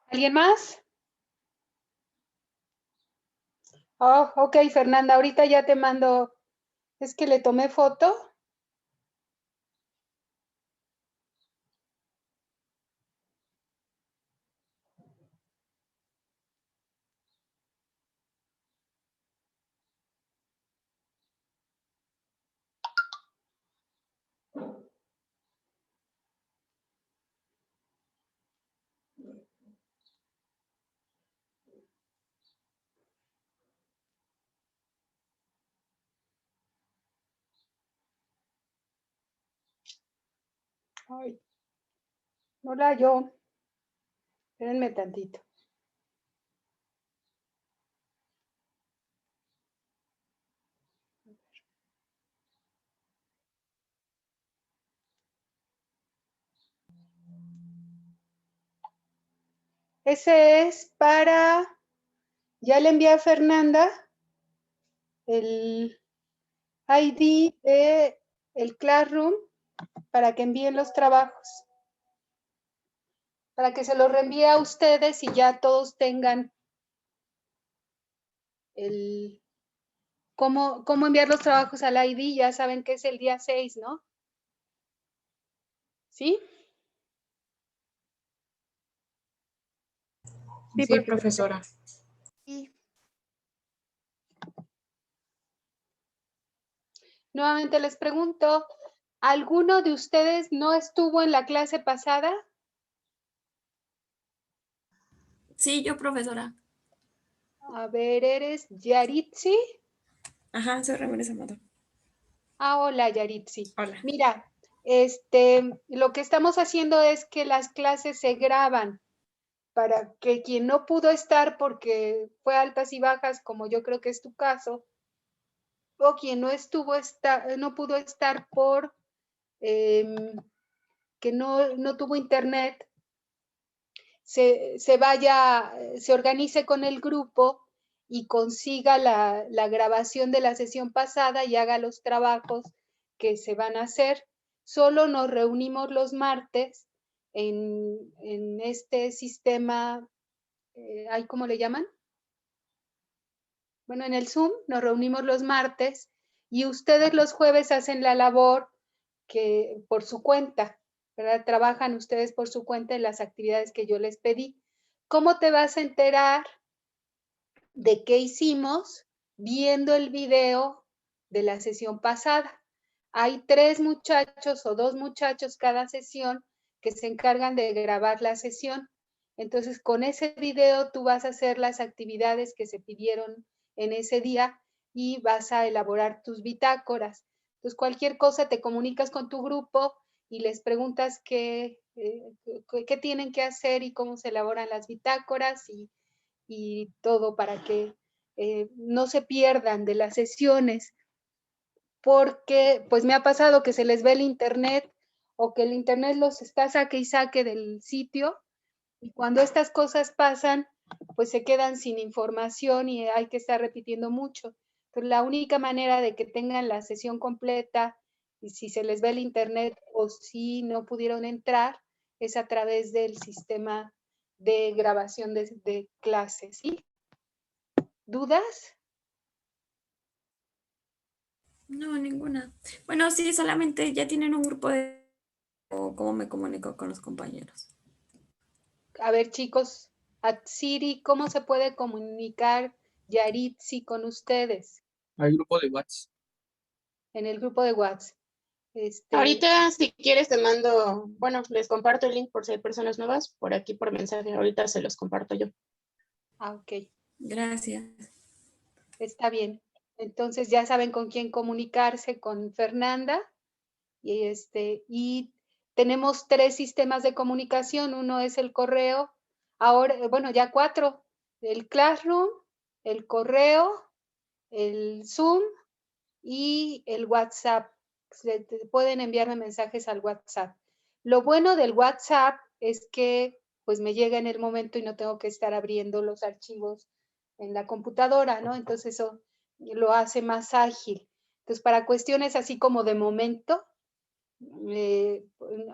¿Alguien más? Oh, ok, Fernanda, ahorita ya te mando. Es que le tomé foto. Ay, no la hallo. Espérenme tantito. Ese es para, ya le envié a Fernanda el ID de el Classroom para que envíen los trabajos, para que se los reenvíe a ustedes y ya todos tengan el cómo enviar los trabajos al ID. Ya saben que es el día 6, ¿no? ¿Sí? Sí, profesora. Sí. Nuevamente les pregunto, ¿alguno de ustedes no estuvo en la clase pasada? Sí, yo, profesora. A ver, ¿eres Yaritzi? Ajá, soy Ramírez Amador. Ah, hola Yaritzi. Hola. Mira, lo que estamos haciendo es que las clases se graban para que quien no pudo estar porque fue altas y bajas, como yo creo que es tu caso, o quien no pudo estar por que no tuvo internet, se organice con el grupo y consiga la grabación de la sesión pasada y haga los trabajos que se van a hacer. Solo nos reunimos los martes en este sistema, ¿cómo le llaman? Bueno, en el Zoom nos reunimos los martes y ustedes los jueves hacen la labor que por su cuenta, ¿verdad? Trabajan ustedes por su cuenta en las actividades que yo les pedí. ¿Cómo te vas a enterar de qué hicimos? Viendo el video de la sesión pasada. Hay 3 muchachos o 2 muchachos cada sesión que se encargan de grabar la sesión. Entonces, con ese video tú vas a hacer las actividades que se pidieron en ese día y vas a elaborar tus bitácoras. Entonces, cualquier cosa te comunicas con tu grupo y les preguntas qué tienen que hacer y cómo se elaboran las bitácoras y todo para que no se pierdan de las sesiones, porque pues me ha pasado que se les ve el internet o que el internet los está saque y saque del sitio, y cuando estas cosas pasan, pues se quedan sin información y hay que estar repitiendo mucho. Entonces, la única manera de que tengan la sesión completa, y si se les ve el internet o si no pudieron entrar, es a través del sistema de grabación de clases, ¿sí? ¿Dudas? No, ninguna. Bueno, sí, solamente ya tienen un grupo de... o ¿cómo me comunico con los compañeros? A ver, chicos, Atsiri, ¿cómo se puede comunicar Yaritzi con ustedes Hay grupo de WhatsApp. en el grupo de WhatsApp? Ahorita, si quieres, te mando, bueno, les comparto el link por si hay personas nuevas, por aquí por mensaje. Ahorita se los comparto yo. Ok, Gracias. está bien. Entonces ya saben con quién comunicarse, con Fernanda. Y tenemos 3 sistemas de comunicación. Uno es el correo. Ahora, bueno, ya 4. El Classroom, el correo, el Zoom y el WhatsApp. Se pueden enviarme mensajes al WhatsApp. Lo bueno del WhatsApp es que pues me llega en el momento y no tengo que estar abriendo los archivos en la computadora, ¿no? Entonces eso lo hace más ágil. Entonces, para cuestiones así como de momento,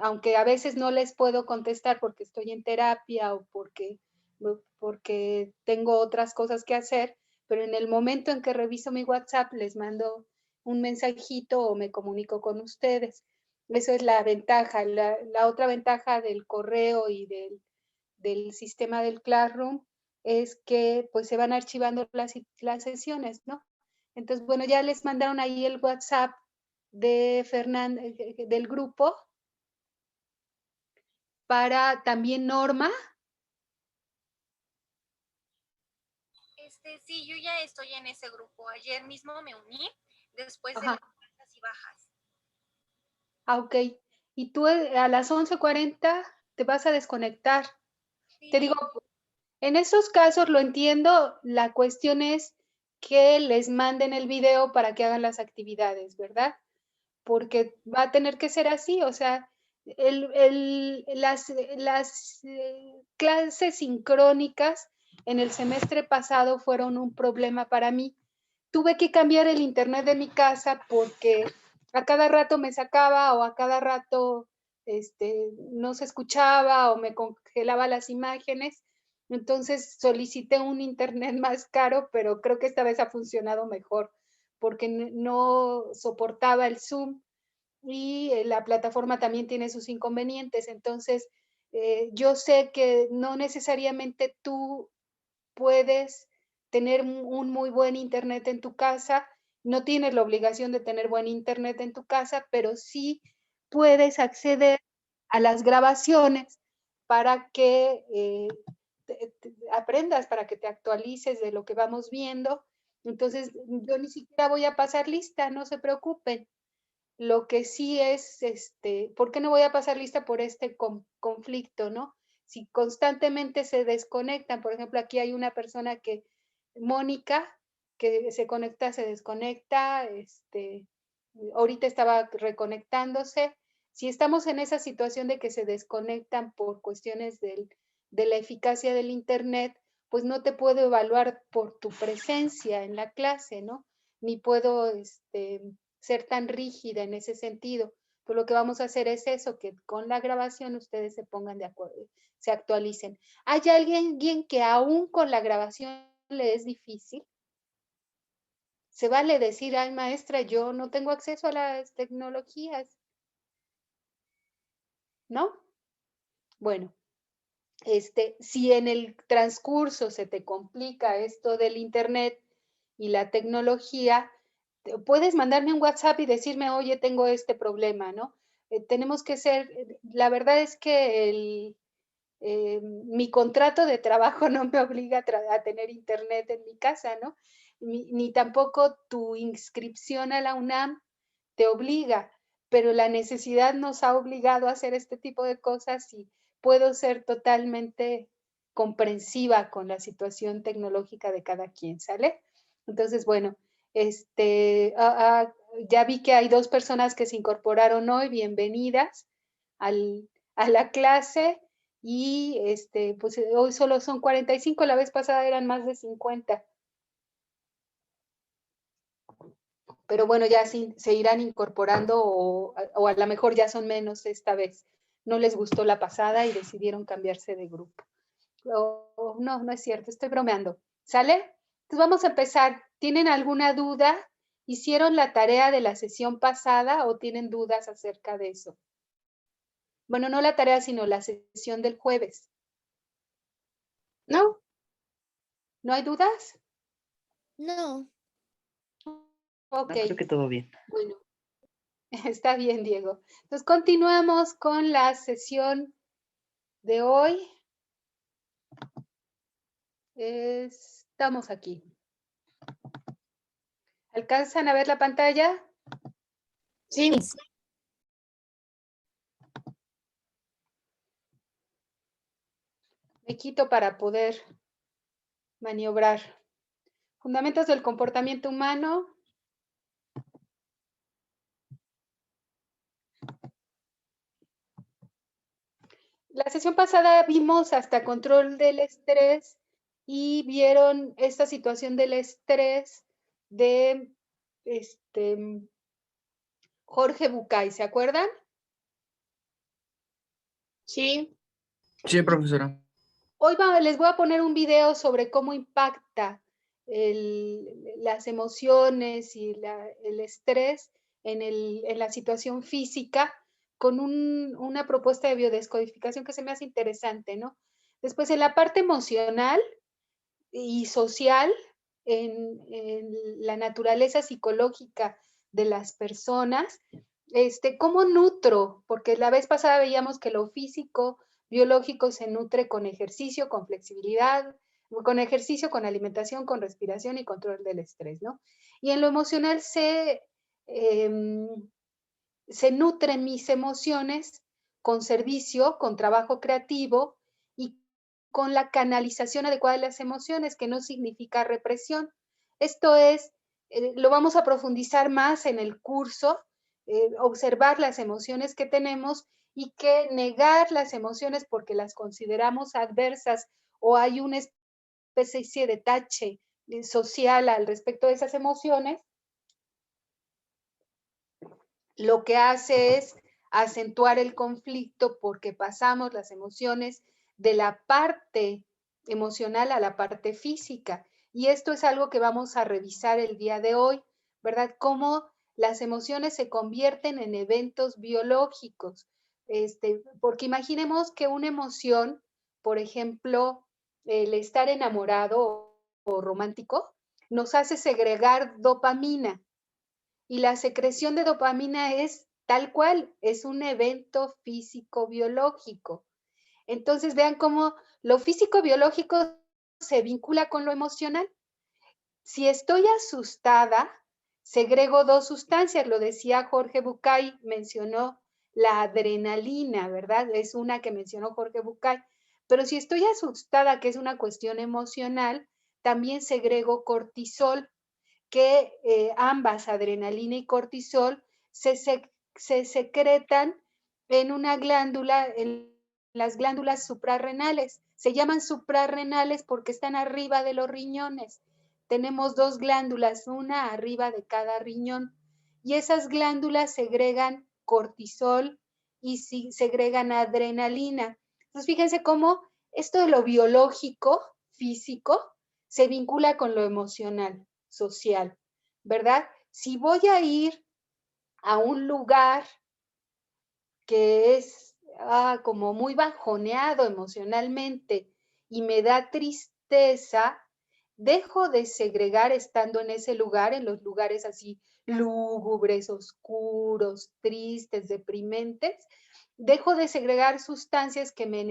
aunque a veces no les puedo contestar porque estoy en terapia o porque porque tengo otras cosas que hacer, pero en el momento en que reviso mi WhatsApp les mando un mensajito o me comunico con ustedes. Eso es la ventaja. La otra ventaja del correo y del sistema del Classroom es que pues se van archivando las sesiones, ¿no? Entonces, bueno, ya les mandaron ahí el WhatsApp de del grupo para también Norma. Sí, yo ya estoy en ese grupo. Ayer mismo me uní después de Ajá. las altas y bajas. Ah, ok. Y tú a las 11:40 te vas a desconectar. Sí, Te digo, en esos casos lo entiendo, la cuestión es que les manden el video para que hagan las actividades, ¿verdad? Porque va a tener que ser así, o sea, las clases sincrónicas en el semestre pasado fueron un problema para mí. Tuve que cambiar el internet de mi casa porque a cada rato me sacaba o a cada rato no se escuchaba o me congelaba las imágenes. Entonces solicité un internet más caro, pero creo que esta vez ha funcionado mejor porque no soportaba el Zoom y la plataforma también tiene sus inconvenientes. Entonces, yo sé que no necesariamente tú puedes tener un muy buen internet en tu casa, no tienes la obligación de tener buen internet en tu casa, pero sí puedes acceder a las grabaciones para que aprendas, para que te actualices de lo que vamos viendo. Entonces, yo ni siquiera voy a pasar lista, no se preocupen. Lo que sí es, ¿por qué no voy a pasar lista por este conflicto, no? Si constantemente se desconectan, por ejemplo, aquí hay una persona que, Mónica, que se conecta, se desconecta, ahorita estaba reconectándose. Si estamos en esa situación de que se desconectan por cuestiones de la eficacia del Internet, pues no te puedo evaluar por tu presencia en la clase, ¿no? Ni puedo, ser tan rígida en ese sentido. Pues lo que vamos a hacer es eso, que con la grabación ustedes se pongan de acuerdo, se actualicen. ¿Hay alguien que aún con la grabación le es difícil? Se vale decir, ay maestra, yo no tengo acceso a las tecnologías, ¿no? Bueno, si en el transcurso se te complica esto del internet y la tecnología, puedes mandarme un WhatsApp y decirme, oye, tengo este problema, ¿no? Tenemos que ser, la verdad es que mi contrato de trabajo no me obliga a tener internet en mi casa, ¿no? Ni tampoco tu inscripción a la UNAM te obliga, pero la necesidad nos ha obligado a hacer este tipo de cosas y puedo ser totalmente comprensiva con la situación tecnológica de cada quien, ¿sale? Entonces, bueno, ya vi que hay 2 personas que se incorporaron hoy, bienvenidas a la clase y pues hoy solo son 45, la vez pasada eran más de 50. Pero bueno, ya se irán incorporando o a lo mejor ya son menos esta vez. No les gustó la pasada y decidieron cambiarse de grupo. No, no es cierto, estoy bromeando. ¿Sale? Entonces vamos a empezar. ¿Tienen alguna duda? ¿Hicieron la tarea de la sesión pasada o tienen dudas acerca de eso? Bueno, no la tarea, sino la sesión del jueves. No, ¿No hay dudas? No. Ok, No, creo que todo bien. bueno, está bien, Diego. Entonces continuamos con la sesión de hoy. Estamos aquí. ¿Alcanzan a ver la pantalla? sí, Me quito para poder maniobrar. Fundamentos del comportamiento humano. La sesión pasada vimos hasta control del estrés y vieron esta situación del estrés de Jorge Bucay, ¿se acuerdan? sí, Sí, profesora. Hoy les voy a poner un video sobre cómo impacta las emociones y el estrés en la situación física con una propuesta de biodescodificación que se me hace interesante, ¿no? Después, en la parte emocional y social, en la naturaleza psicológica de las personas, ¿cómo nutro? Porque la vez pasada veíamos que lo físico, biológico se nutre con ejercicio, con flexibilidad, con ejercicio, con alimentación, con respiración y control del estrés, ¿no? Y en lo emocional em, se nutren mis emociones con servicio, con trabajo creativo y con la canalización adecuada de las emociones, que no significa represión. Esto es, lo vamos a profundizar más en el curso, observar las emociones que tenemos y que negar las emociones porque las consideramos adversas o hay una especie de tache social al respecto de esas emociones, lo que hace es acentuar el conflicto porque pasamos las emociones de la parte emocional a la parte física. Y esto es algo que vamos a revisar el día de hoy, ¿verdad? Cómo las emociones se convierten en eventos biológicos. Porque imaginemos que una emoción, por ejemplo, el estar enamorado o romántico, nos hace segregar dopamina. Y la secreción de dopamina es tal cual, es un evento físico-biológico. Entonces vean cómo lo físico-biológico se vincula con lo emocional. Si estoy asustada, segrego dos sustancias, lo decía Jorge Bucay, mencionó la adrenalina, ¿verdad? Es una que mencionó Jorge Bucay. Pero si estoy asustada, que es una cuestión emocional, también segrego cortisol, que ambas, adrenalina y cortisol, se secretan en una glándula, en las glándulas suprarrenales. Se llaman suprarrenales porque están arriba de los riñones. Tenemos dos glándulas, una arriba de cada riñón, y esas glándulas segregan cortisol y segregan adrenalina. Entonces, fíjense cómo esto de lo biológico, físico, se vincula con lo emocional, social, ¿verdad? Si voy a ir a un lugar que es como muy bajoneado emocionalmente y me da tristeza, dejo de segregar estando en ese lugar, en los lugares así lúgubres, oscuros, tristes, deprimentes, dejo de segregar sustancias que me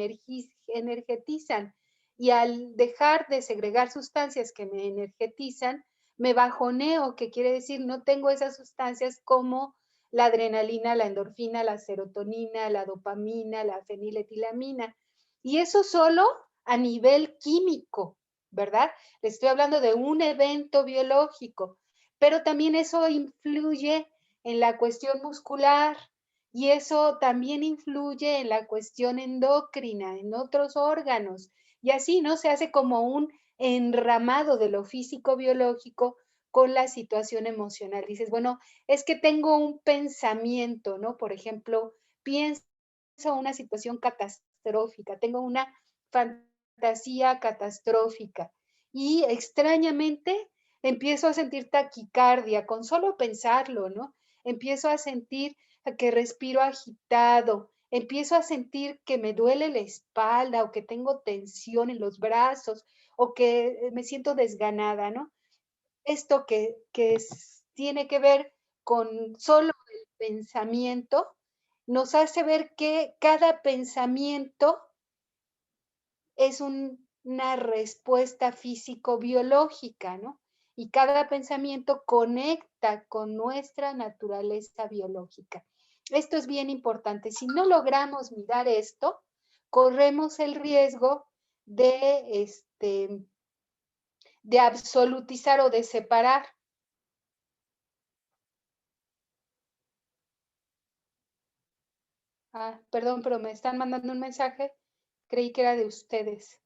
energetizan. Y al dejar de segregar sustancias que me energetizan, me bajoneo, que quiere decir no tengo esas sustancias como la adrenalina, la endorfina, la serotonina, la dopamina, la feniletilamina. Y eso solo a nivel químico, ¿verdad? Le estoy hablando de un evento biológico, pero también eso influye en la cuestión muscular y eso también influye en la cuestión endocrina, en otros órganos. Y así, ¿no? Se hace como un enramado de lo físico biológico con la situación emocional. Dices, bueno, es que tengo un pensamiento, ¿no? Por ejemplo, pienso una situación catastrófica, tengo una fantasía catastrófica y extrañamente empiezo a sentir taquicardia con solo pensarlo, ¿no? Empiezo a sentir que respiro agitado, empiezo a sentir que me duele la espalda o que tengo tensión en los brazos o que me siento desganada, ¿no? Esto que tiene que ver con solo el pensamiento, nos hace ver que cada pensamiento es una respuesta físico-biológica, ¿no? Y cada pensamiento conecta con nuestra naturaleza biológica. Esto es bien importante. Si no logramos mirar esto, corremos el riesgo de absolutizar o de separar. Perdón, pero me están mandando un mensaje. Creí que era de ustedes.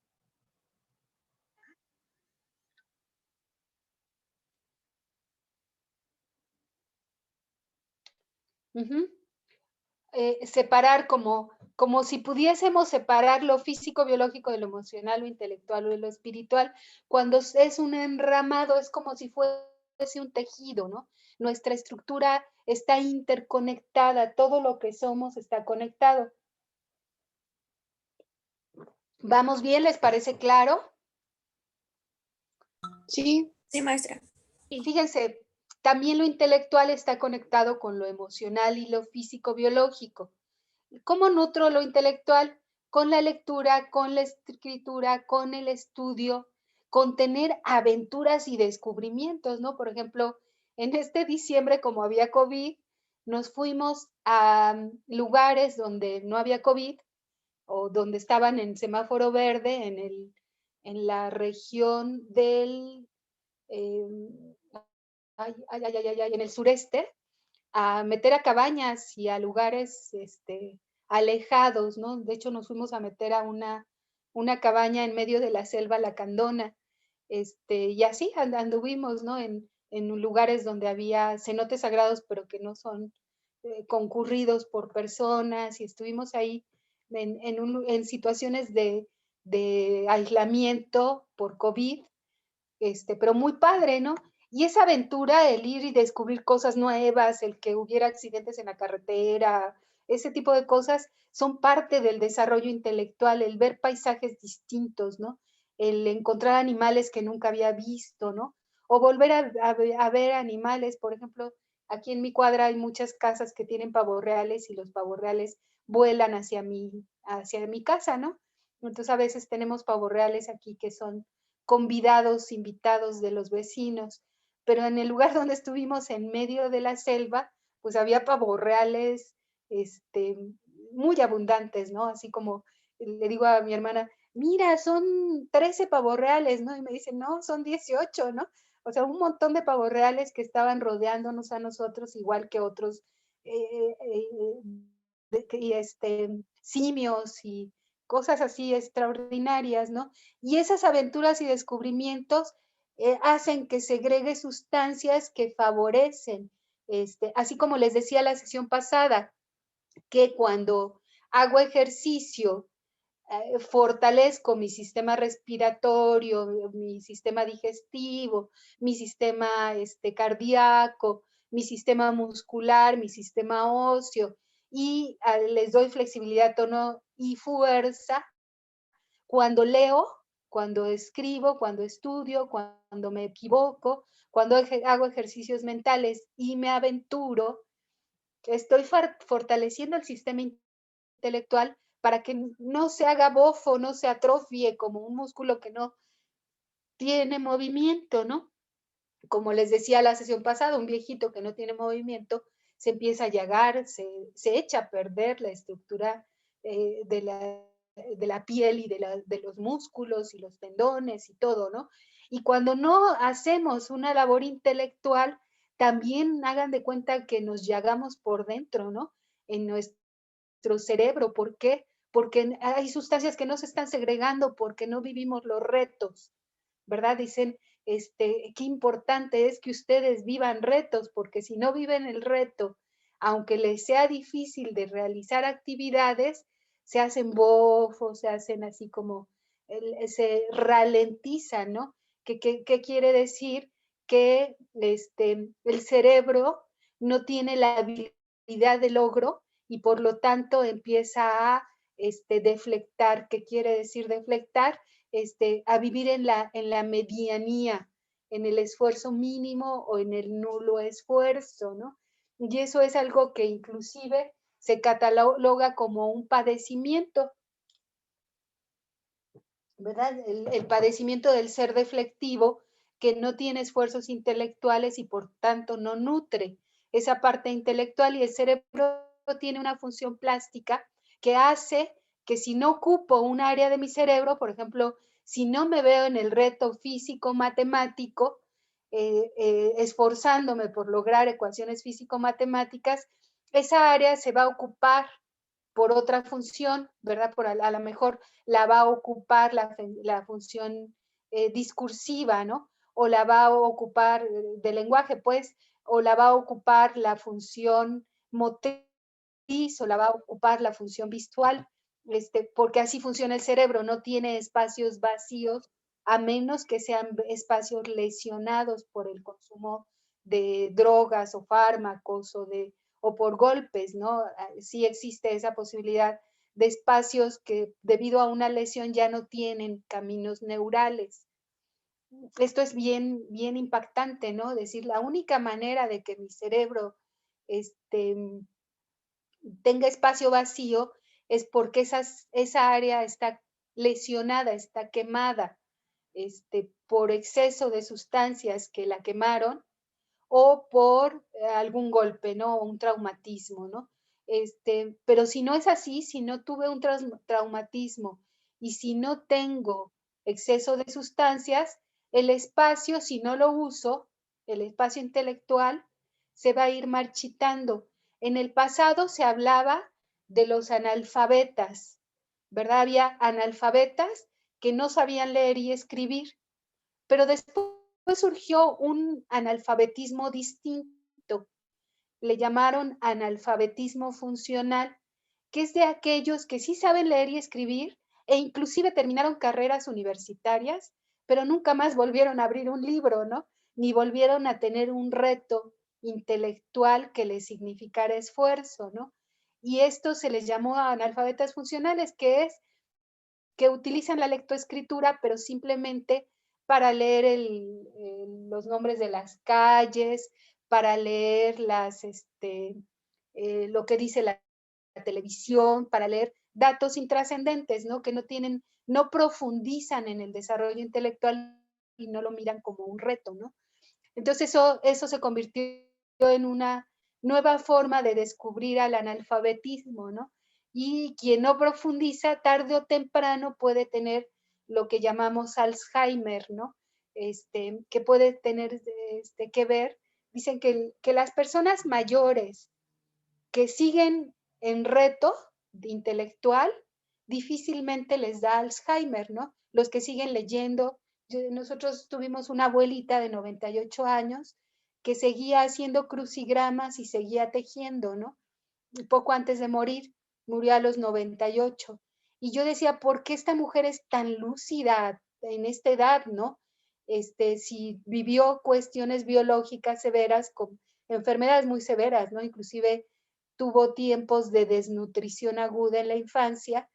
Separar como como si pudiésemos separar lo físico, biológico de lo emocional, lo intelectual o de lo espiritual, cuando es un enramado, es como si fuese un tejido, ¿no? Nuestra estructura está interconectada, todo lo que somos está conectado. ¿Vamos bien? ¿Les parece claro? Sí, Sí, maestra. Y fíjense, también lo intelectual está conectado con lo emocional y lo físico biológico. ¿Cómo nutro lo intelectual? Con la lectura, con la escritura, con el estudio, con tener aventuras y descubrimientos, ¿no? Por ejemplo, en este diciembre, como había COVID, nos fuimos a lugares donde no había COVID o donde estaban en semáforo verde en la región del, en el sureste, a meter a cabañas y a lugares alejados, ¿no? De hecho, nos fuimos a meter a una cabaña en medio de la selva lacandona, y así anduvimos, ¿no? En lugares donde había cenotes sagrados, pero que no son concurridos por personas, y estuvimos ahí en situaciones de aislamiento por COVID, pero muy padre, ¿no? Y esa aventura, el ir y descubrir cosas nuevas, el que hubiera accidentes en la carretera, ese tipo de cosas son parte del desarrollo intelectual, el ver paisajes distintos, ¿no? El encontrar animales que nunca había visto, ¿no? O volver a ver animales, por ejemplo, aquí en mi cuadra hay muchas casas que tienen pavos reales y los pavos reales vuelan hacia mi casa, ¿no? Entonces a veces tenemos pavos reales aquí que son convidados, invitados de los vecinos, pero en el lugar donde estuvimos en medio de la selva, pues había pavos reales, muy abundantes, ¿no? Así como le digo a mi hermana, mira, son 13 pavos reales, ¿no? Y me dice, no, son 18, ¿no? O sea, un montón de pavos reales que estaban rodeándonos a nosotros, igual que otros eh, eh, simios y cosas así extraordinarias, ¿no? Y esas aventuras y descubrimientos hacen que segregue sustancias que favorecen, así como les decía la sesión pasada, que cuando hago ejercicio, fortalezco mi sistema respiratorio, mi sistema digestivo, mi sistema cardíaco, mi sistema muscular, mi sistema óseo, y les doy flexibilidad, tono y fuerza. Cuando leo, cuando escribo, cuando estudio, cuando me equivoco, cuando hago ejercicios mentales y me aventuro, estoy fortaleciendo el sistema intelectual para que no se haga bofo, no se atrofie como un músculo que no tiene movimiento, ¿no? Como les decía la sesión pasada, un viejito que no tiene movimiento se empieza a llagar, se echa a perder la estructura de la piel y de los músculos y los tendones y todo, ¿no? Y cuando no hacemos una labor intelectual, también hagan de cuenta que nos llagamos por dentro, ¿no? En nuestro cerebro. ¿Por qué? Porque hay sustancias que no se están segregando porque no vivimos los retos, ¿verdad? Dicen, qué importante es que ustedes vivan retos, porque si no viven el reto, aunque les sea difícil de realizar actividades, se hacen bofos, se hacen así como, se ralentizan, ¿no? ¿Qué quiere decir? Que el cerebro no tiene la habilidad de logro y por lo tanto empieza a deflectar. ¿Qué quiere decir deflectar? A vivir en la medianía, en el esfuerzo mínimo o en el nulo esfuerzo, ¿no? Y eso es algo que inclusive se cataloga como un padecimiento, ¿verdad? El padecimiento del ser deflectivo que no tiene esfuerzos intelectuales y por tanto no nutre esa parte intelectual, y el cerebro tiene una función plástica que hace que si no ocupo un área de mi cerebro, por ejemplo, si no me veo en el reto físico matemático, esforzándome por lograr ecuaciones físico-matemáticas, esa área se va a ocupar por otra función, ¿verdad? A lo mejor la va a ocupar la función discursiva, ¿no? O la va a ocupar de lenguaje, pues, o la va a ocupar la función motriz, la va a ocupar la función visual, porque así funciona el cerebro, no tiene espacios vacíos, a menos que sean espacios lesionados por el consumo de drogas o fármacos o por golpes, ¿no? Sí existe esa posibilidad de espacios que debido a una lesión ya no tienen caminos neurales. Esto es bien, bien impactante, ¿no? Decir, la única manera de que mi cerebro tenga espacio vacío es porque esa área está lesionada, está quemada por exceso de sustancias que la quemaron o por algún golpe, ¿no? Un traumatismo, ¿no? Pero si no es así, si no tuve un traumatismo y si no tengo exceso de sustancias, el espacio, si no lo uso, el espacio intelectual, se va a ir marchitando. En el pasado se hablaba de los analfabetas, ¿verdad? Había analfabetas que no sabían leer y escribir, pero después surgió un analfabetismo distinto. Le llamaron analfabetismo funcional, que es de aquellos que sí saben leer y escribir e inclusive terminaron carreras universitarias, pero nunca más volvieron a abrir un libro, ¿no? Ni volvieron a tener un reto intelectual que les significara esfuerzo, ¿no? Y esto se les llamó analfabetas funcionales, que es que utilizan la lectoescritura, pero simplemente para leer los nombres de las calles, para leer lo que dice la televisión, para leer datos intrascendentes, ¿no? Que no profundizan en el desarrollo intelectual y no lo miran como un reto, ¿no? Entonces eso se convirtió en una nueva forma de descubrir al analfabetismo, ¿no? Y quien no profundiza, tarde o temprano puede tener lo que llamamos Alzheimer, ¿no? Que puede tener que ver, dicen que las personas mayores que siguen en reto intelectual, difícilmente les da Alzheimer, ¿no? Los que siguen leyendo. Nosotros tuvimos una abuelita de 98 años que seguía haciendo crucigramas y seguía tejiendo, ¿no? Y poco antes de morir, murió a los 98. Y yo decía, ¿por qué esta mujer es tan lúcida en esta edad, ¿no? Si vivió cuestiones biológicas severas, con enfermedades muy severas, ¿no? Inclusive tuvo tiempos de desnutrición aguda en la infancia,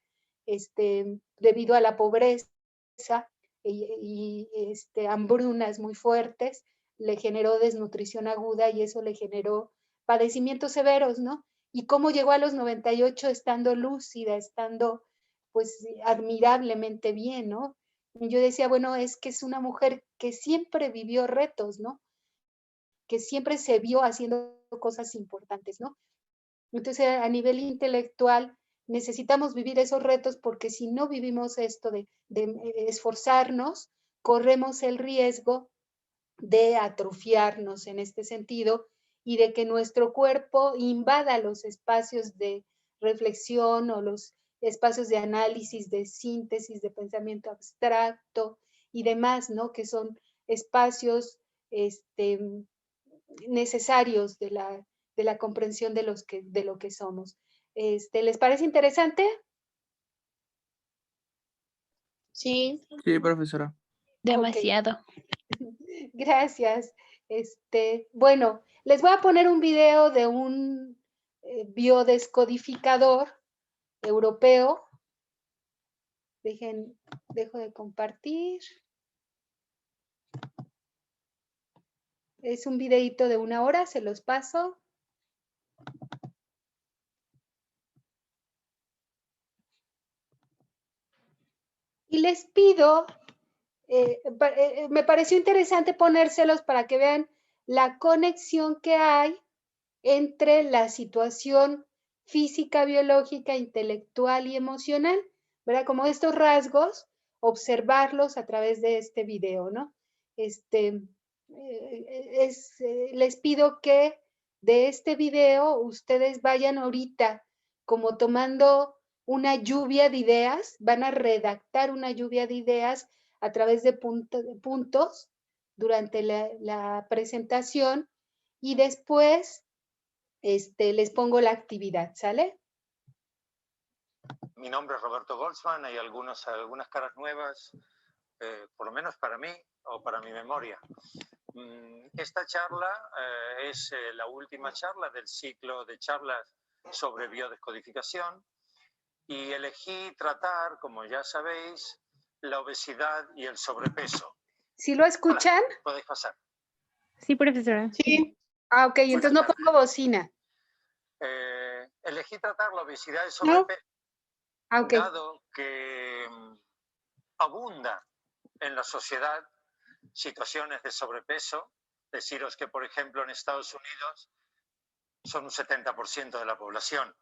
debido a la pobreza y hambrunas muy fuertes, le generó desnutrición aguda y eso le generó padecimientos severos, ¿no? Y cómo llegó a los 98 estando lúcida, estando pues admirablemente bien, ¿no? Y yo decía, bueno, es que es una mujer que siempre vivió retos, ¿no? Que siempre se vio haciendo cosas importantes, ¿no? Entonces, a nivel intelectual, necesitamos vivir esos retos porque si no vivimos esto de esforzarnos, corremos el riesgo de atrofiarnos en este sentido y de que nuestro cuerpo invada los espacios de reflexión o los espacios de análisis, de síntesis, de pensamiento abstracto y demás, ¿no? Que son espacios necesarios de la comprensión de lo que somos. ¿Les parece interesante? Sí, Sí, profesora. Demasiado. Gracias. Bueno, les voy a poner un video de un biodescodificador europeo. Dejo de compartir. Es un videito de 1 hora, se los paso. Y les pido, me pareció interesante ponérselos para que vean la conexión que hay entre la situación física, biológica, intelectual y emocional, ¿verdad? Como estos rasgos, observarlos a través de este video, ¿no? Les pido que de este video ustedes vayan ahorita como tomando una lluvia de ideas, van a redactar una lluvia de ideas a través de puntos durante la presentación y después les pongo la actividad, ¿sale? Mi nombre es Roberto Goldsman, hay algunas caras nuevas, por lo menos para mí o para mi memoria. Esta charla es la última charla del ciclo de charlas sobre biodescodificación y elegí tratar, como ya sabéis, la obesidad y el sobrepeso. ¿Sí lo escuchan? Hola, podéis pasar. Sí, profesora. Sí, Ah, ok, entonces no pongo bocina. Elegí tratar la obesidad y el sobrepeso, Ah, ok. dado que abunda en la sociedad situaciones de sobrepeso. Deciros que, por ejemplo, en Estados Unidos son un 70% de la población.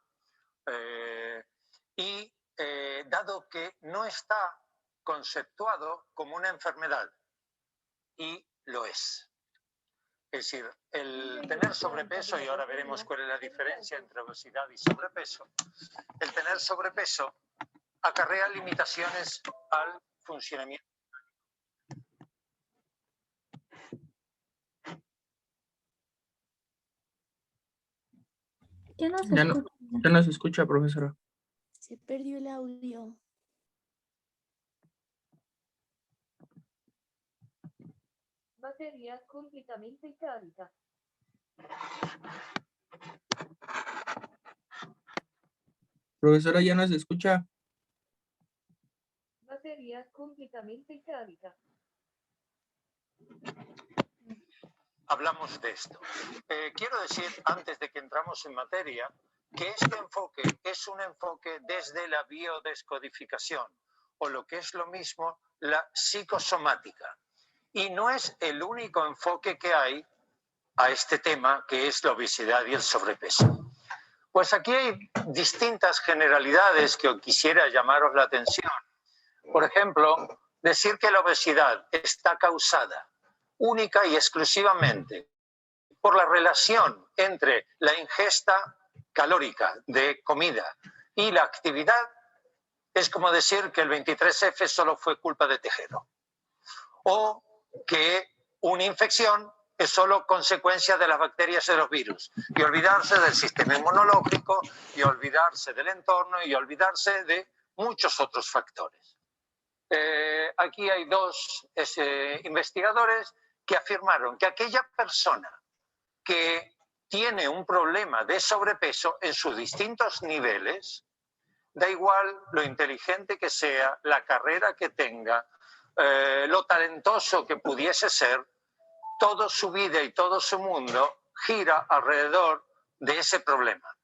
Dado que no está conceptuado como una enfermedad, y lo es. Es decir, el tener sobrepeso, y ahora veremos cuál es la diferencia entre obesidad y sobrepeso, el tener sobrepeso acarrea limitaciones al funcionamiento. Ya no se Ya no, escucha. ya no se escucha, profesora. Se perdió el audio. Materia completamente carica. Profesora, ya no se escucha. Materia completamente carica. Hablamos de esto. Quiero decir, antes de que entramos en materia, que este enfoque es un enfoque desde la biodescodificación, o lo que es lo mismo, la psicosomática. Y no es el único enfoque que hay a este tema, que es la obesidad y el sobrepeso. Pues aquí hay distintas generalidades que quisiera llamaros la atención. Por ejemplo, decir que la obesidad está causada única y exclusivamente por la relación entre la ingesta calórica de comida y la actividad es como decir que el 23F solo fue culpa de Tejero, o que una infección es solo consecuencia de las bacterias y de los virus, y olvidarse del sistema inmunológico, y olvidarse del entorno, y olvidarse de muchos otros factores. Aquí hay dos investigadores que afirmaron que aquella persona que tiene un problema de sobrepeso en sus distintos niveles, da igual lo inteligente que sea, la carrera que tenga, lo talentoso que pudiese ser, toda su vida y todo su mundo gira alrededor de ese problema.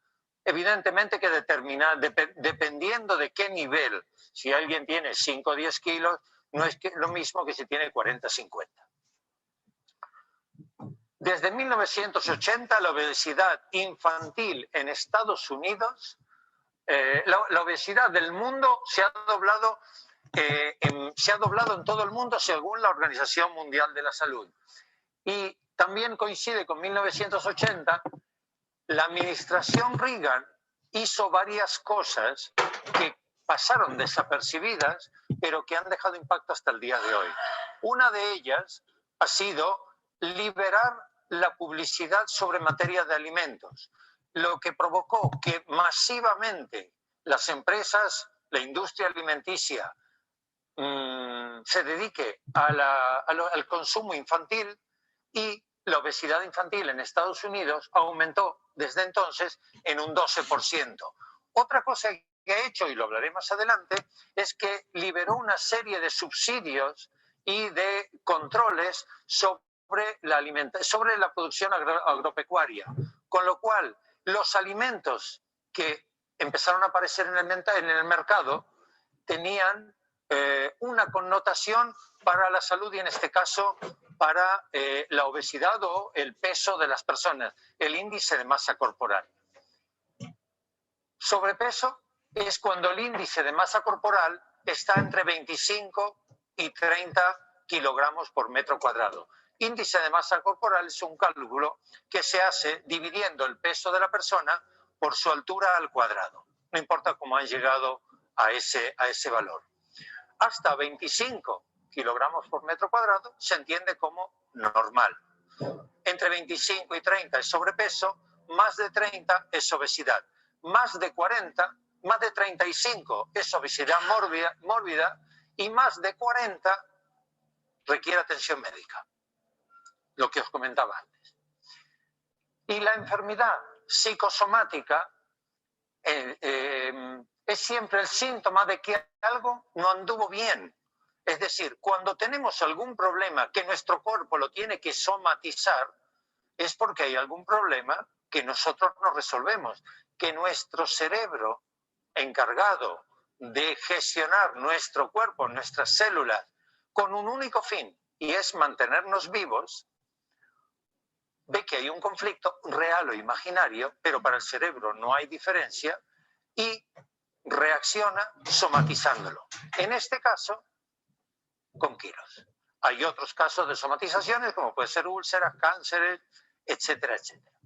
Evidentemente que dependiendo de qué nivel, si alguien tiene 5 o 10 kilos, no es lo mismo que si tiene 40 o 50. Desde 1980, la obesidad infantil en Estados Unidos, la obesidad del mundo se ha doblado en todo el mundo según la Organización Mundial de la Salud. Y también coincide con 1980, la administración Reagan hizo varias cosas que pasaron desapercibidas, pero que han dejado impacto hasta el día de hoy. Una de ellas ha sido liberar la publicidad sobre materia de alimentos, lo que provocó que masivamente las empresas, la industria alimenticia, se dedique al consumo infantil, y la obesidad infantil en Estados Unidos aumentó desde entonces en un 12%. Otra cosa que ha hecho, y lo hablaré más adelante, es que liberó una serie de subsidios y de controles sobre la producción agropecuaria, con lo cual los alimentos que empezaron a aparecer en el mercado tenían una connotación para la salud y en este caso para la obesidad o el peso de las personas, el índice de masa corporal. Sobrepeso es cuando el índice de masa corporal está entre 25 y 30 kilogramos por metro cuadrado. Índice de masa corporal es un cálculo que se hace dividiendo el peso de la persona por su altura al cuadrado. No importa cómo han llegado a ese valor. Hasta 25 kilogramos por metro cuadrado se entiende como normal. Entre 25 y 30 es sobrepeso, más de 30 es obesidad, más de 40, más de 35 es obesidad mórbida y más de 40 requiere atención médica, lo que os comentaba antes. Y la enfermedad psicosomática es siempre el síntoma de que algo no anduvo bien. Es decir, cuando tenemos algún problema que nuestro cuerpo lo tiene que somatizar, es porque hay algún problema que nosotros no resolvemos, que nuestro cerebro encargado de gestionar nuestro cuerpo, nuestras células, con un único fin, y es mantenernos vivos, ve que hay un conflicto real o imaginario, pero para el cerebro no hay diferencia, y reacciona somatizándolo. En este caso, con quilos. Hay otros casos de somatizaciones, como puede ser úlceras, cánceres, etcétera, etcétera.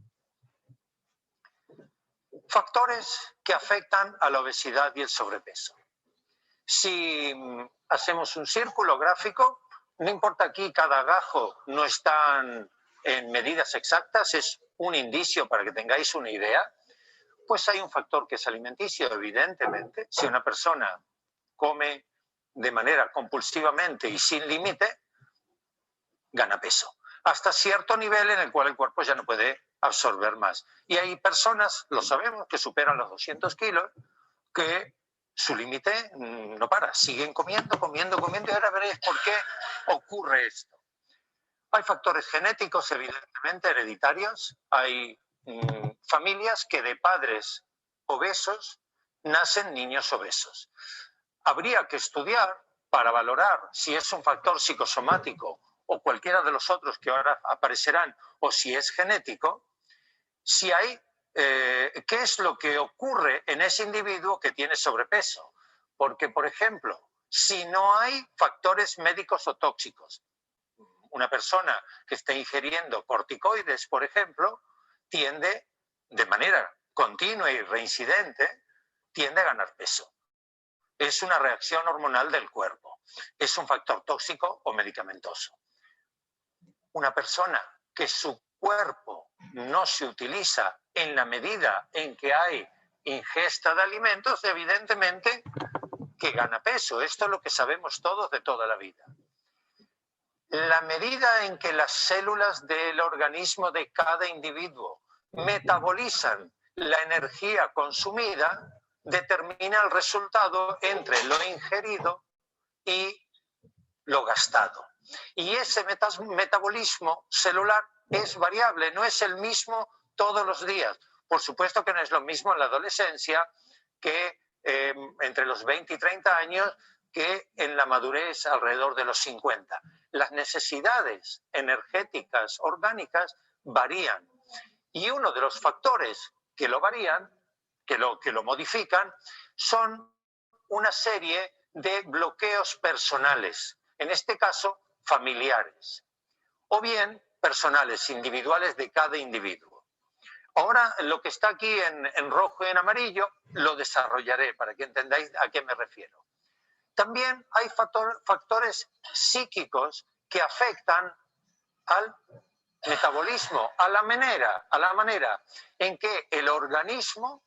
Factores que afectan a la obesidad y el sobrepeso. Si hacemos un círculo gráfico, no importa aquí, cada gajo no están en medidas exactas, es un indicio para que tengáis una idea, pues hay un factor que es alimenticio, evidentemente. Si una persona come de manera compulsivamente y sin límite, gana peso. Hasta cierto nivel en el cual el cuerpo ya no puede absorber más. Y hay personas, lo sabemos, que superan los 200 kilos, que su límite no para. Siguen comiendo, y ahora veréis por qué ocurre esto. Hay factores genéticos, evidentemente, hereditarios. Hay familias que de padres obesos nacen niños obesos. Habría que estudiar para valorar si es un factor psicosomático o cualquiera de los otros que ahora aparecerán, o si es genético, si hay, qué es lo que ocurre en ese individuo que tiene sobrepeso. Porque, por ejemplo, si no hay factores médicos o tóxicos, una persona que esté ingiriendo corticoides, por ejemplo, tiende, de manera continua y reincidente, tiende a ganar peso. Es una reacción hormonal del cuerpo. Es un factor tóxico o medicamentoso. Una persona que su cuerpo no se utiliza en la medida en que hay ingesta de alimentos, evidentemente que gana peso. Esto es lo que sabemos todos de toda la vida. La medida en que las células del organismo de cada individuo metabolizan la energía consumida determina el resultado entre lo ingerido y lo gastado. Y ese metabolismo celular es variable, no es el mismo todos los días. Por supuesto que no es lo mismo en la adolescencia que entre los 20 y 30 años que en la madurez alrededor de los 50. Las necesidades energéticas orgánicas varían. Y uno de los factores que lo varían, que lo modifican, son una serie de bloqueos personales. En este caso, familiares, o bien personales, individuales de cada individuo. Ahora, lo que está aquí en rojo y en amarillo, lo desarrollaré para que entendáis a qué me refiero. También hay factores psíquicos que afectan al metabolismo, a la manera en que el organismo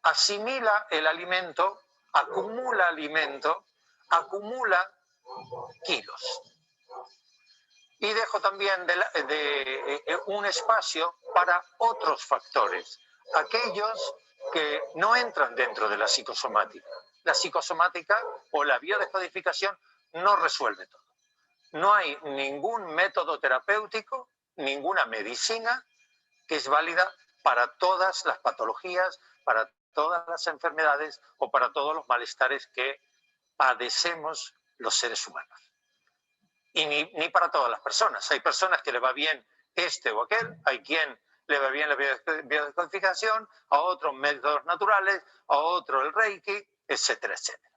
asimila el alimento, acumula kilos. Y dejo también un espacio para otros factores, aquellos que no entran dentro de la psicosomática. La psicosomática o la biodescodificación no resuelve todo. No hay ningún método terapéutico, ninguna medicina que es válida para todas las patologías, para todas las enfermedades o para todos los malestares que padecemos los seres humanos. Y ni para todas las personas. Hay personas que le va bien este o aquel, hay quien le va bien la biodescodificación, a otros métodos naturales, a otro el Reiki, etcétera, etcétera.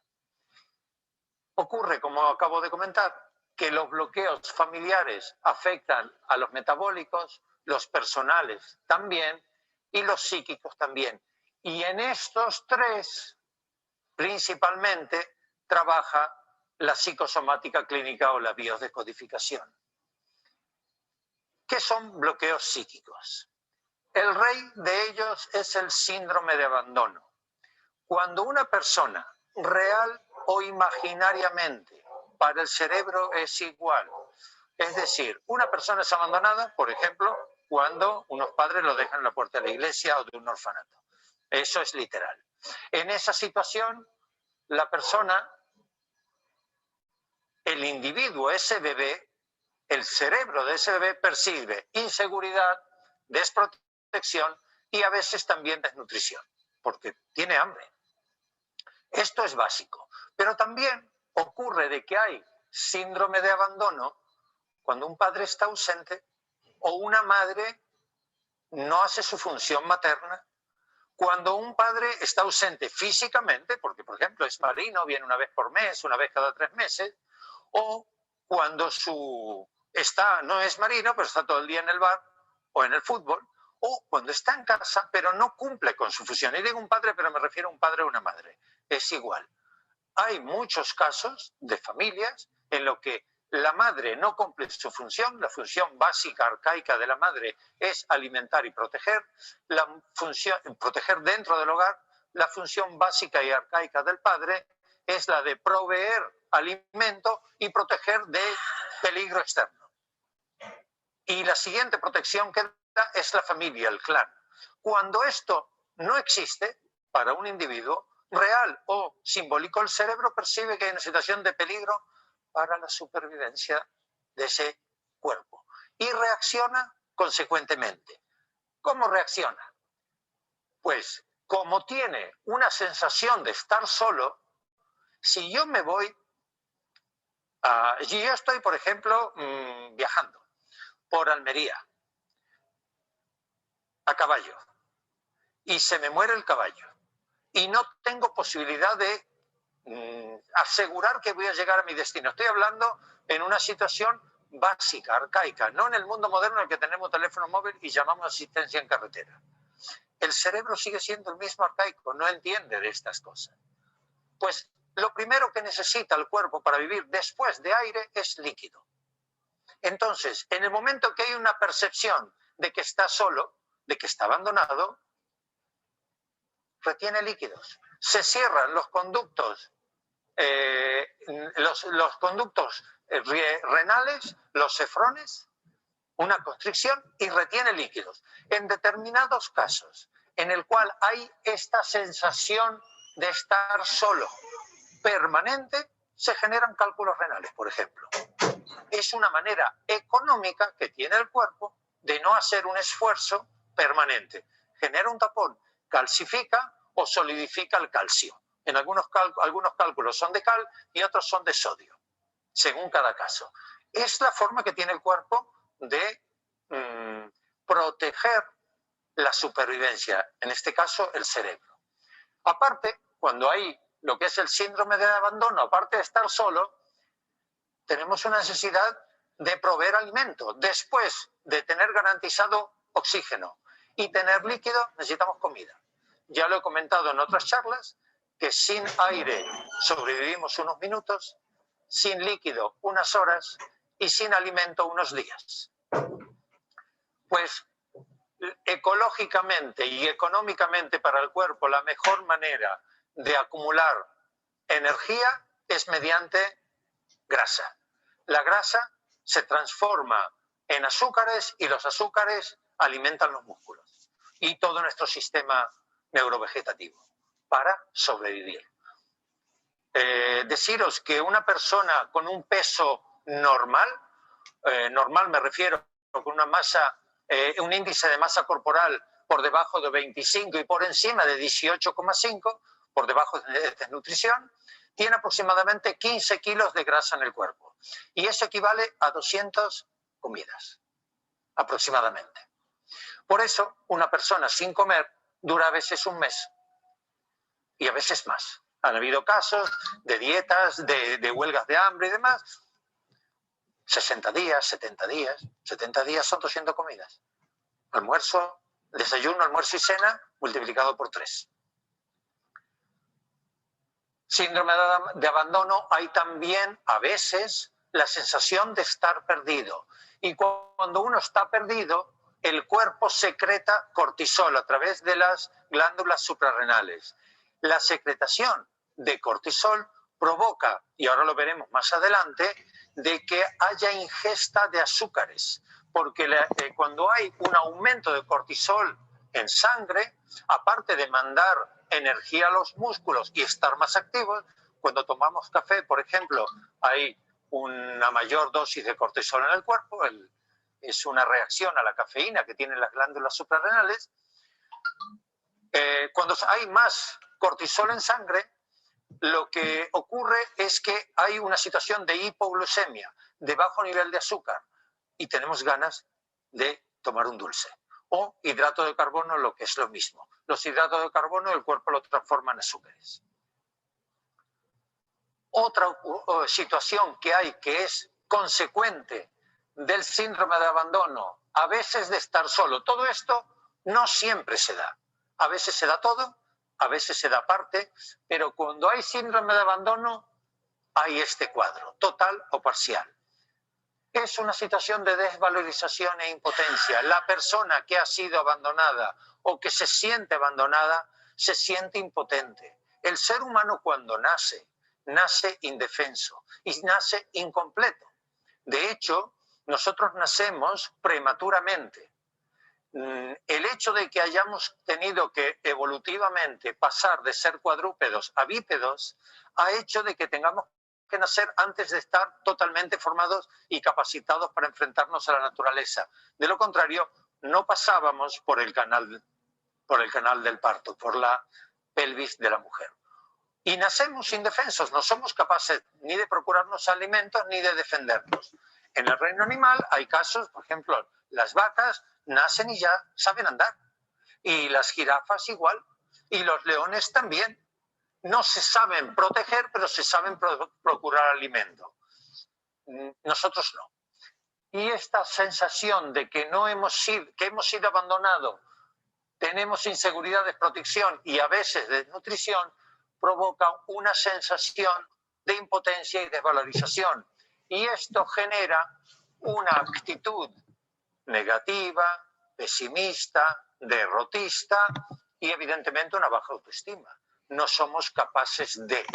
Ocurre, como acabo de comentar, que los bloqueos familiares afectan a los metabólicos, los personales también y los psíquicos también. Y en estos tres, principalmente, trabaja la psicosomática clínica o la biodescodificación. ¿Qué son bloqueos psíquicos? El rey de ellos es el síndrome de abandono. Cuando una persona, real o imaginariamente, para el cerebro es igual. Es decir, una persona es abandonada, por ejemplo, cuando unos padres lo dejan en la puerta de la iglesia o de un orfanato. Eso es literal. En esa situación, la persona, el individuo, ese bebé, el cerebro de ese bebé percibe inseguridad, desprotección y a veces también desnutrición, porque tiene hambre. Esto es básico. Pero también ocurre de que hay síndrome de abandono cuando un padre está ausente o una madre no hace su función materna. Cuando un padre está ausente físicamente, porque por ejemplo es marino, viene una vez por mes, una vez cada 3 meses, o cuando no es marino, pero está todo el día en el bar o en el fútbol, o cuando está en casa, pero no cumple con su función. Y digo un padre, pero me refiero a un padre o una madre. Es igual. Hay muchos casos de familias en los que la madre no cumple su función, la función básica, arcaica de la madre es alimentar y proteger, proteger dentro del hogar, la función básica y arcaica del padre es la de proveer alimento y proteger de peligro externo. Y la siguiente protección que da es la familia, el clan. Cuando esto no existe para un individuo, real o simbólico, el cerebro percibe que hay una situación de peligro para la supervivencia de ese cuerpo y reacciona consecuentemente. ¿Cómo reacciona? Pues como tiene una sensación de estar solo, si yo me voy, si yo estoy, por ejemplo, viajando por Almería a caballo y se me muere el caballo y no tengo posibilidad de asegurar que voy a llegar a mi destino. Estoy hablando en una situación básica, arcaica, no en el mundo moderno en el que tenemos teléfono móvil y llamamos asistencia en carretera. El cerebro sigue siendo el mismo arcaico, no entiende de estas cosas. Pues lo primero que necesita el cuerpo para vivir después de aire es líquido. Entonces, en el momento que hay una percepción de que está solo, de que está abandonado, retiene líquidos. Se cierran los conductos renales, los cefrones, una constricción y retiene líquidos. En determinados casos en el cual hay esta sensación de estar solo permanente, se generan cálculos renales, por ejemplo. Es una manera económica que tiene el cuerpo de no hacer un esfuerzo permanente. Genera un tapón, calcifica o solidifica el calcio. En algunos cálculos son de cal y otros son de sodio, según cada caso. Es la forma que tiene el cuerpo de proteger la supervivencia, en este caso el cerebro. Aparte, cuando hay lo que es el síndrome de abandono, aparte de estar solo, tenemos una necesidad de proveer alimento. Después de tener garantizado oxígeno y tener líquido, necesitamos comida. Ya lo he comentado en otras charlas, que sin aire sobrevivimos unos minutos, sin líquido unas horas y sin alimento unos días. Pues ecológicamente y económicamente para el cuerpo la mejor manera de acumular energía es mediante grasa. La grasa se transforma en azúcares y los azúcares alimentan los músculos y todo nuestro sistema neurovegetativo para sobrevivir. Deciros que una persona con un peso normal, normal me refiero con una masa, un índice de masa corporal por debajo de 25 y por encima de 18,5, por debajo de desnutrición, tiene aproximadamente 15 kilos de grasa en el cuerpo. Y eso equivale a 200 comidas, aproximadamente. Por eso, una persona sin comer dura a veces un mes y a veces más. Han habido casos de dietas, de huelgas de hambre y demás. 60 días, 70 días. 70 días son 200 comidas. Almuerzo, desayuno, almuerzo y cena multiplicado por 3. Síndrome de abandono, hay también a veces la sensación de estar perdido. Y cuando uno está perdido, el cuerpo secreta cortisol a través de las glándulas suprarrenales. La secretación de cortisol provoca, y ahora lo veremos más adelante, de que haya ingesta de azúcares, porque cuando hay un aumento de cortisol en sangre, aparte de mandar energía a los músculos y estar más activos, cuando tomamos café, por ejemplo, hay una mayor dosis de cortisol en el cuerpo, es una reacción a la cafeína que tienen las glándulas suprarrenales. Cuando hay más cortisol en sangre, lo que ocurre es que hay una situación de hipoglucemia, de bajo nivel de azúcar, y tenemos ganas de tomar un dulce. O hidrato de carbono, lo que es lo mismo. Los hidratos de carbono el cuerpo lo transforma en azúcares. Otra situación que hay que es consecuente del síndrome de abandono, a veces de estar solo. Todo esto no siempre se da. A veces se da todo, a veces se da parte, pero cuando hay síndrome de abandono hay este cuadro, total o parcial. Es una situación de desvalorización e impotencia. La persona que ha sido abandonada o que se siente abandonada se siente impotente. El ser humano cuando nace indefenso y nace incompleto. De hecho, nosotros nacemos prematuramente. El hecho de que hayamos tenido que evolutivamente pasar de ser cuadrúpedos a bípedos ha hecho de que tengamos que nacer antes de estar totalmente formados y capacitados para enfrentarnos a la naturaleza. De lo contrario, no pasábamos por el canal del parto, por la pelvis de la mujer. Y nacemos indefensos, no somos capaces ni de procurarnos alimentos ni de defendernos. En el reino animal hay casos, por ejemplo, las vacas nacen y ya saben andar. Y las jirafas igual. Y los leones también. No se saben proteger, pero se saben procurar alimento. Nosotros no. Y esta sensación de que hemos sido abandonados, tenemos inseguridad de protección y a veces de nutrición, provoca una sensación de impotencia y desvalorización. Y esto genera una actitud negativa, pesimista, derrotista y evidentemente una baja autoestima. No somos capaces de,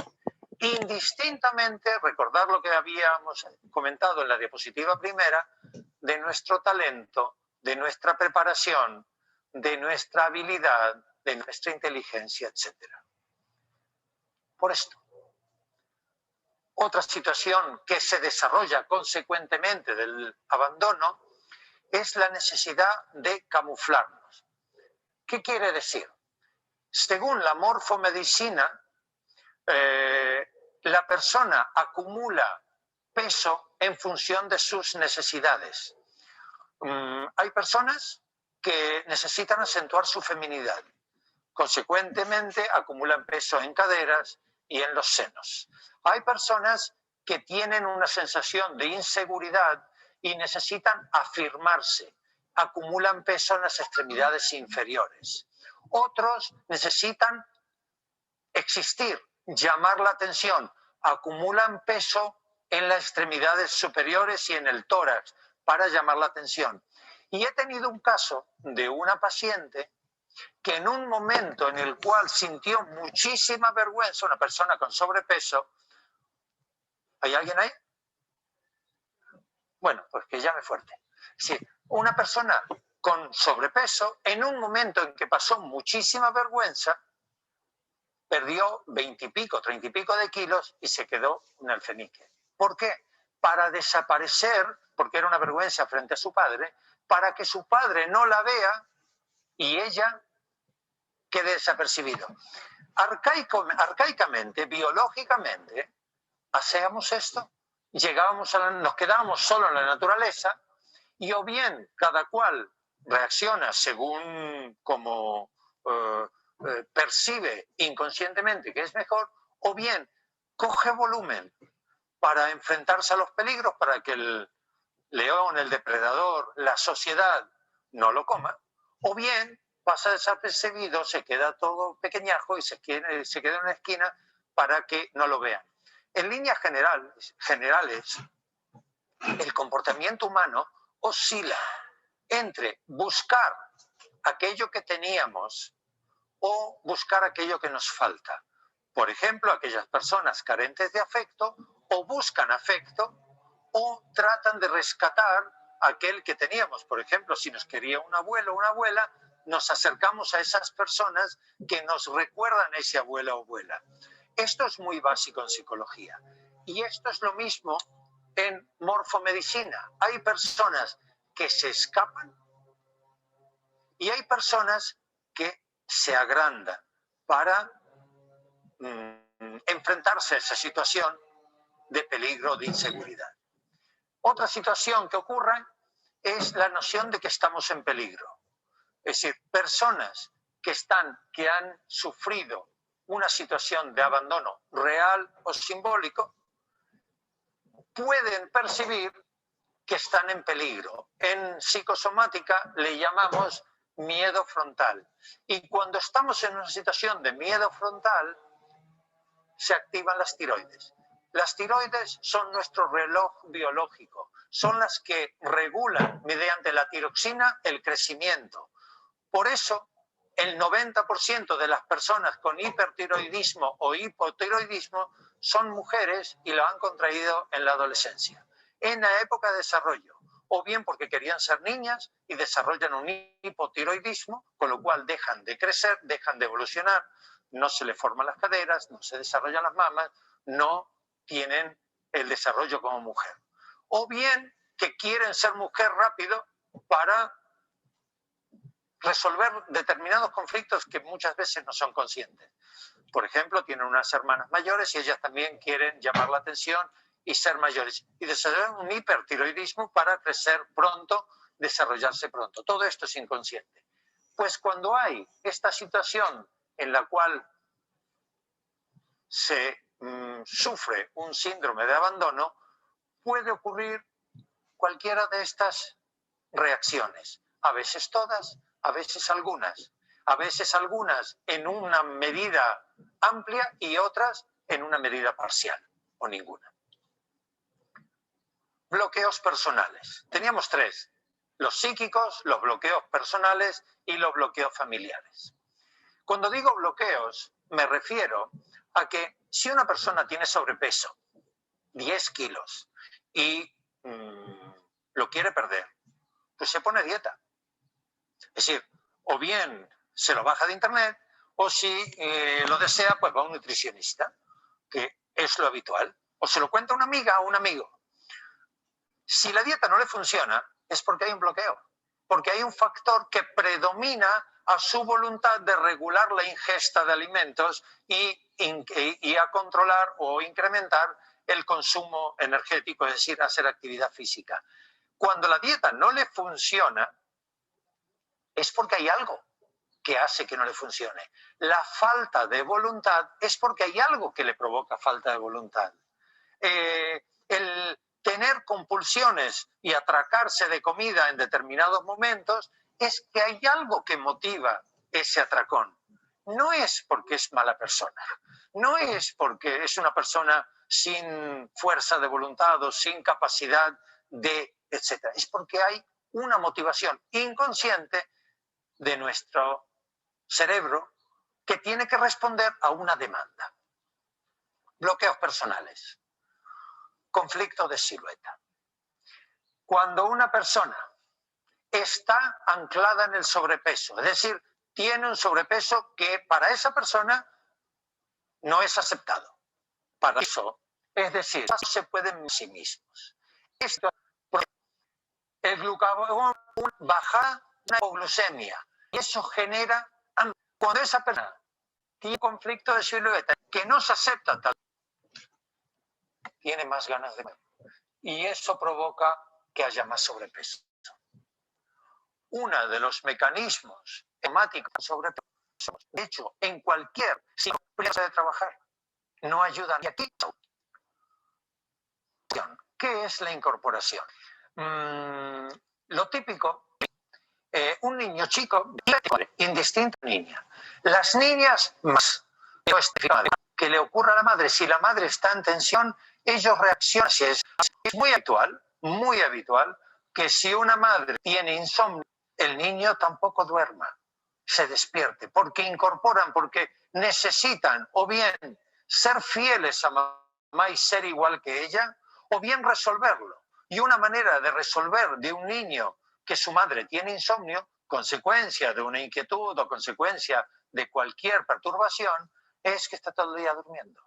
indistintamente, recordar lo que habíamos comentado en la diapositiva primera, de nuestro talento, de nuestra preparación, de nuestra habilidad, de nuestra inteligencia, etc. Por esto. Otra situación que se desarrolla consecuentemente del abandono es la necesidad de camuflarnos. ¿Qué quiere decir? Según la morfomedicina, la persona acumula peso en función de sus necesidades. Hay personas que necesitan acentuar su feminidad. Consecuentemente, acumulan peso en caderas y en los senos. Hay personas que tienen una sensación de inseguridad y necesitan afirmarse. Acumulan peso en las extremidades inferiores. Otros necesitan existir, llamar la atención. Acumulan peso en las extremidades superiores y en el tórax para llamar la atención. Y he tenido un caso de una paciente que en un momento en el cual sintió muchísima vergüenza, una persona con sobrepeso. ¿Hay alguien ahí? Bueno, pues que llame fuerte. Sí, una persona con sobrepeso, en un momento en que pasó muchísima vergüenza, perdió 20 y pico, 30 y pico de kilos y se quedó en el cenique. ¿Por qué? Para desaparecer, porque era una vergüenza frente a su padre, para que su padre no la vea y ella quede desapercibido. Arcaicamente, biológicamente, hacíamos esto, nos quedábamos solo en la naturaleza y o bien cada cual reacciona según como percibe inconscientemente que es mejor, o bien coge volumen para enfrentarse a los peligros, para que el león, el depredador, la sociedad no lo coma, o bien pasa desapercibido, se queda todo pequeñajo y se queda en una esquina para que no lo vean. En líneas generales, el comportamiento humano oscila entre buscar aquello que teníamos o buscar aquello que nos falta. Por ejemplo, aquellas personas carentes de afecto o buscan afecto o tratan de rescatar aquel que teníamos. Por ejemplo, si nos quería un abuelo o una abuela, nos acercamos a esas personas que nos recuerdan a ese abuelo o abuela. Esto es muy básico en psicología. Y esto es lo mismo en morfomedicina. Hay personas que se escapan y hay personas que se agrandan para enfrentarse a esa situación de peligro, de inseguridad. Otra situación que ocurre es la noción de que estamos en peligro. Es decir, personas que han sufrido una situación de abandono real o simbólico pueden percibir que están en peligro. En psicosomática le llamamos miedo frontal. Y cuando estamos en una situación de miedo frontal, se activan las tiroides. Las tiroides son nuestro reloj biológico, son las que regulan mediante la tiroxina el crecimiento. Por eso, el 90% de las personas con hipertiroidismo o hipotiroidismo son mujeres y lo han contraído en la adolescencia, en la época de desarrollo, o bien porque querían ser niñas y desarrollan un hipotiroidismo, con lo cual dejan de crecer, dejan de evolucionar, no se les forman las caderas, no se desarrollan las mamas, no tienen el desarrollo como mujer. O bien que quieren ser mujer rápido para resolver determinados conflictos que muchas veces no son conscientes. Por ejemplo, tienen unas hermanas mayores y ellas también quieren llamar la atención y ser mayores. Y desarrollan un hipertiroidismo para crecer pronto, desarrollarse pronto. Todo esto es inconsciente. Pues cuando hay esta situación en la cual se sufre un síndrome de abandono, puede ocurrir cualquiera de estas reacciones. A veces todas, a veces algunas. A veces algunas en una medida amplia y otras en una medida parcial o ninguna. Bloqueos personales. Teníamos tres: los psíquicos, los bloqueos personales y los bloqueos familiares. Cuando digo bloqueos, me refiero a que si una persona tiene sobrepeso, 10 kilos, y lo quiere perder, pues se pone a dieta. Es decir, o bien se lo baja de internet, o si lo desea, pues va a un nutricionista, que es lo habitual. O se lo cuenta una amiga o un amigo. Si la dieta no le funciona, es porque hay un bloqueo, porque hay un factor que predomina a su voluntad de regular la ingesta de alimentos y a controlar o incrementar el consumo energético, es decir, hacer actividad física. Cuando la dieta no le funciona, es porque hay algo que hace que no le funcione. La falta de voluntad es porque hay algo que le provoca falta de voluntad. El tener compulsiones y atracarse de comida en determinados momentos es que hay algo que motiva ese atracón. No es porque es mala persona, no es porque es una persona sin fuerza de voluntad o sin capacidad de, etc. Es porque hay una motivación inconsciente de nuestro cerebro que tiene que responder a una demanda. Bloqueos personales. Conflicto de silueta. Cuando una persona está anclada en el sobrepeso, es decir, tiene un sobrepeso que para esa persona no es aceptado. Para eso, es decir, no se pueden en sí mismos. Esto, el glucagón baja la hipoglucemia y eso genera, cuando esa persona tiene conflicto de silueta que no se acepta tal, tiene más ganas de comer y eso provoca que haya más sobrepeso. Uno de los mecanismos hemáticos de sobrepeso, de hecho, en cualquier psicología de trabajar, no ayudan. Y aquí, ¿qué es la incorporación? Lo típico, un niño chico, indistinta niña. Las niñas más que le ocurra a la madre, si la madre está en tensión, ellos reaccionan. Es muy habitual que si una madre tiene insomnio, el niño tampoco duerma, se despierte, porque incorporan, porque necesitan o bien ser fieles a mamá y ser igual que ella, o bien resolverlo. Y una manera de resolver de un niño que su madre tiene insomnio, consecuencia de una inquietud o consecuencia de cualquier perturbación, es que está todo el día durmiendo.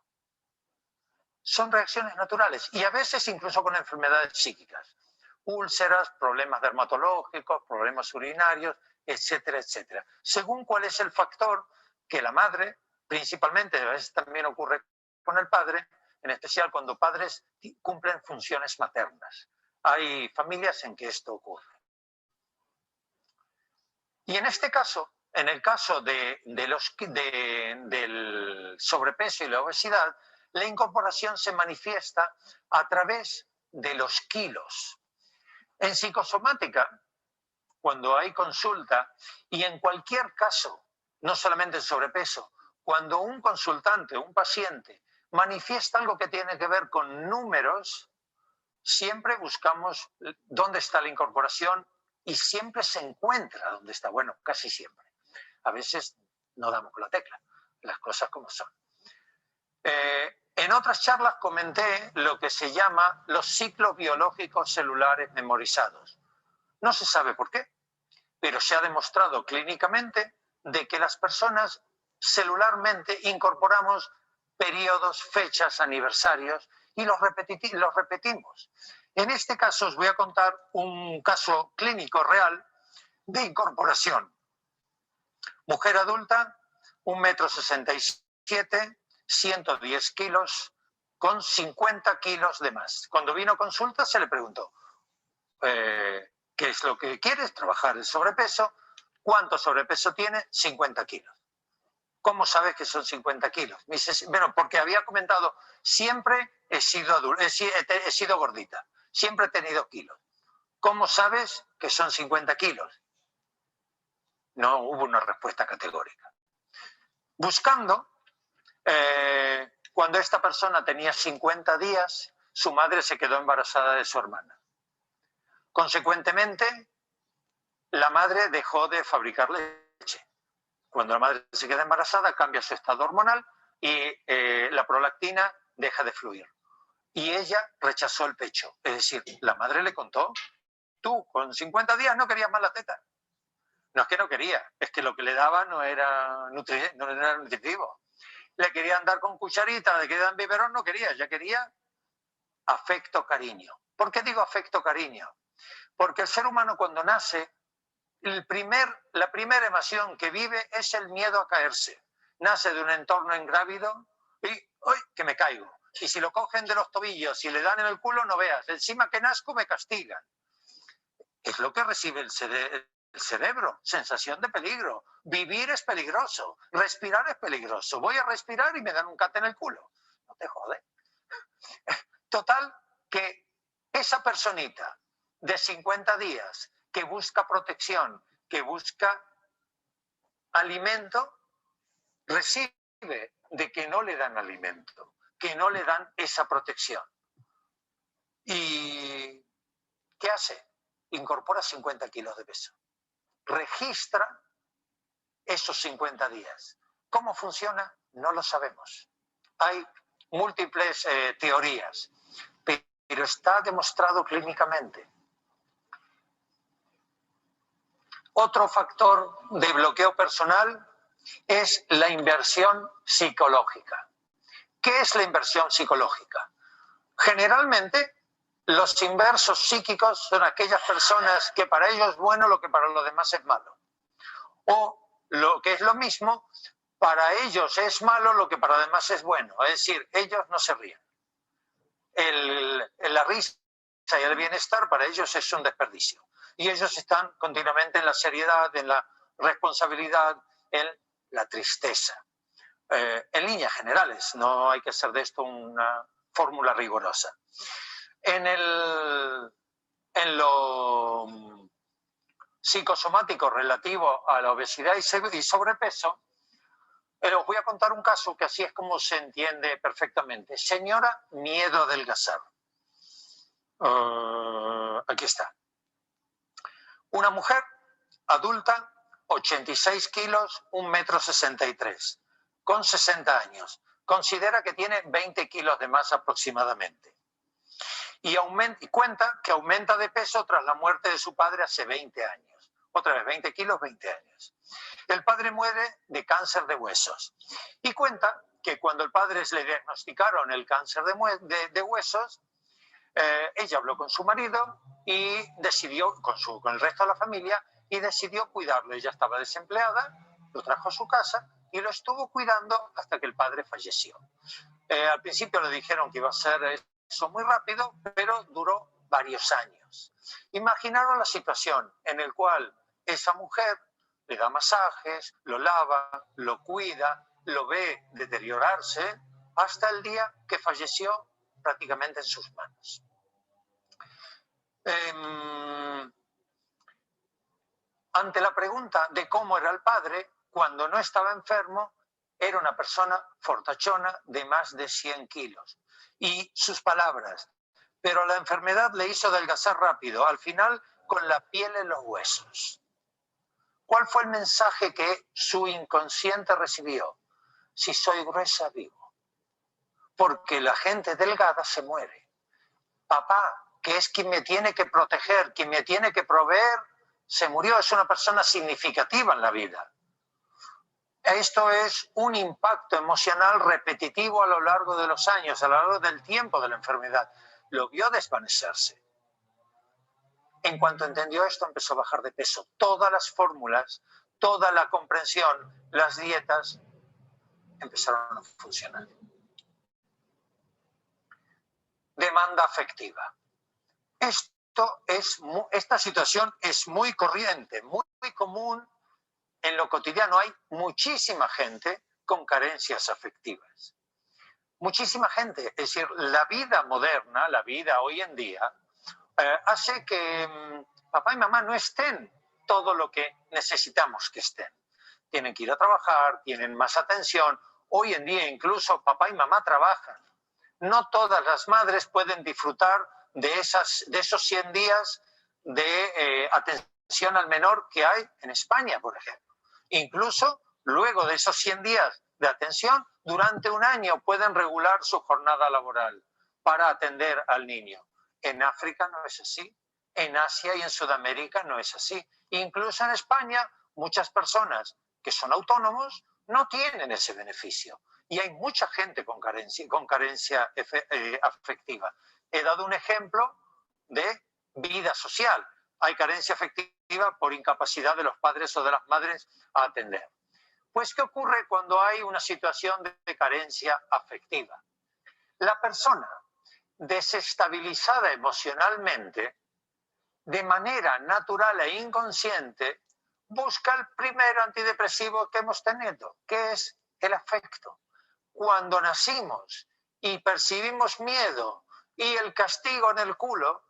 Son reacciones naturales y a veces incluso con enfermedades psíquicas, úlceras, problemas dermatológicos, problemas urinarios, etcétera, etcétera. Según cuál es el factor que la madre, principalmente, a veces también ocurre con el padre, en especial cuando padres cumplen funciones maternas. Hay familias en que esto ocurre. Y en este caso, en el caso del sobrepeso y la obesidad, la incorporación se manifiesta a través de los kilos. En psicosomática, cuando hay consulta, y en cualquier caso, no solamente el sobrepeso, cuando un consultante, un paciente, manifiesta algo que tiene que ver con números, siempre buscamos dónde está la incorporación y siempre se encuentra dónde está. Bueno, casi siempre. A veces no damos con la tecla, las cosas como son. En otras charlas comenté lo que se llama los ciclos biológicos celulares memorizados. No se sabe por qué, pero se ha demostrado clínicamente de que las personas celularmente incorporamos periodos, fechas, aniversarios y los repetimos. En este caso os voy a contar un caso clínico real de incorporación. Mujer adulta, 1,67 m, 110 kilos, con 50 kilos de más. Cuando vino a consulta se le preguntó, ¿qué es lo que quieres? Trabajar el sobrepeso. ¿Cuánto sobrepeso tiene? 50 kilos. ¿Cómo sabes que son 50 kilos? Me dice, bueno, porque había comentado, siempre he sido gordita, siempre he tenido kilos. ¿Cómo sabes que son 50 kilos? No hubo una respuesta categórica. Buscando, cuando esta persona tenía 50 días, su madre se quedó embarazada de su hermana. Consecuentemente, la madre dejó de fabricar leche. Cuando la madre se queda embarazada, cambia su estado hormonal y la prolactina deja de fluir. Y ella rechazó el pecho. Es decir, la madre le contó, tú con 50 días no querías más la teta. No es que no quería, es que lo que le daba no era nutritivo. Le querían dar con cucharita, le querían biberón, no quería, ya quería afecto, cariño. ¿Por qué digo afecto, cariño? Porque el ser humano cuando nace, la primera emoción que vive es el miedo a caerse. Nace de un entorno ingrávido y ¡ay, que me caigo! Y si lo cogen de los tobillos y le dan en el culo, no veas. Encima que nazco me castigan. Es lo que recibe el cerebro, sensación de peligro. Vivir es peligroso, respirar es peligroso. Voy a respirar y me dan un cate en el culo. No te jode. Total, que esa personita de 50 días que busca protección, que busca alimento, recibe de que no le dan alimento, que no le dan esa protección. ¿Y qué hace? Incorpora 50 kilos de peso. Registra esos 50 días. ¿Cómo funciona? No lo sabemos. Hay múltiples teorías, pero está demostrado clínicamente. Otro factor de bloqueo personal es la inversión psicológica. ¿Qué es la inversión psicológica? Generalmente, los inversos psíquicos son aquellas personas que para ellos es bueno lo que para los demás es malo. O lo que es lo mismo, para ellos es malo lo que para los demás es bueno. Es decir, ellos no se ríen. La risa y el bienestar para ellos es un desperdicio. Y ellos están continuamente en la seriedad, en la responsabilidad, en la tristeza. En líneas generales, no hay que hacer de esto una fórmula rigurosa. En lo psicosomático relativo a la obesidad y sobrepeso, os voy a contar un caso que así es como se entiende perfectamente. Señora, miedo a adelgazar. Aquí está. Una mujer adulta, 86 kilos, 1,63 m, con 60 años. Considera que tiene 20 kilos de más aproximadamente. Y cuenta que aumenta de peso tras la muerte de su padre hace 20 años. Otra vez, 20 kilos, 20 años. El padre muere de cáncer de huesos. Y cuenta que cuando el padre le diagnosticaron el cáncer de huesos, ella habló con su marido y decidió, con el resto de la familia, y decidió cuidarlo. Ella estaba desempleada, lo trajo a su casa y lo estuvo cuidando hasta que el padre falleció. Al principio le dijeron que iba a ser eso muy rápido, pero duró varios años. Imaginaron la situación en la cual esa mujer le da masajes, lo lava, lo cuida, lo ve deteriorarse hasta el día que falleció prácticamente en sus manos. Ante la pregunta de cómo era el padre, cuando no estaba enfermo, era una persona fortachona de más de 100 kilos. Y sus palabras, pero la enfermedad le hizo adelgazar rápido, al final con la piel en los huesos. ¿Cuál fue el mensaje que su inconsciente recibió? Si soy gruesa, vivo. Porque la gente delgada se muere. Papá, que es quien me tiene que proteger, quien me tiene que proveer, se murió. Es una persona significativa en la vida. Esto es un impacto emocional repetitivo a lo largo de los años, a lo largo del tiempo de la enfermedad. Lo vio desvanecerse. En cuanto entendió esto, empezó a bajar de peso. Todas las fórmulas, toda la comprensión, las dietas empezaron a funcionar. Demanda afectiva. Esta situación es muy corriente, muy común. En lo cotidiano hay muchísima gente con carencias afectivas. Muchísima gente. Es decir, la vida moderna, la vida hoy en día, hace que papá y mamá no estén todo lo que necesitamos que estén. Tienen que ir a trabajar, tienen más atención. Hoy en día incluso papá y mamá trabajan. No todas las madres pueden disfrutar de esos 100 días de atención al menor que hay en España, por ejemplo. Incluso luego de esos 100 días de atención, durante un año pueden regular su jornada laboral para atender al niño. En África no es así, en Asia y en Sudamérica no es así. Incluso en España, muchas personas que son autónomos no tienen ese beneficio. Y hay mucha gente con carencia afectiva. He dado un ejemplo de vida social. Hay carencia afectiva por incapacidad de los padres o de las madres a atender. Pues, ¿qué ocurre cuando hay una situación de carencia afectiva? La persona desestabilizada emocionalmente, de manera natural e inconsciente, busca el primer antidepresivo que hemos tenido, que es el afecto. Cuando nacimos y percibimos miedo y el castigo en el culo,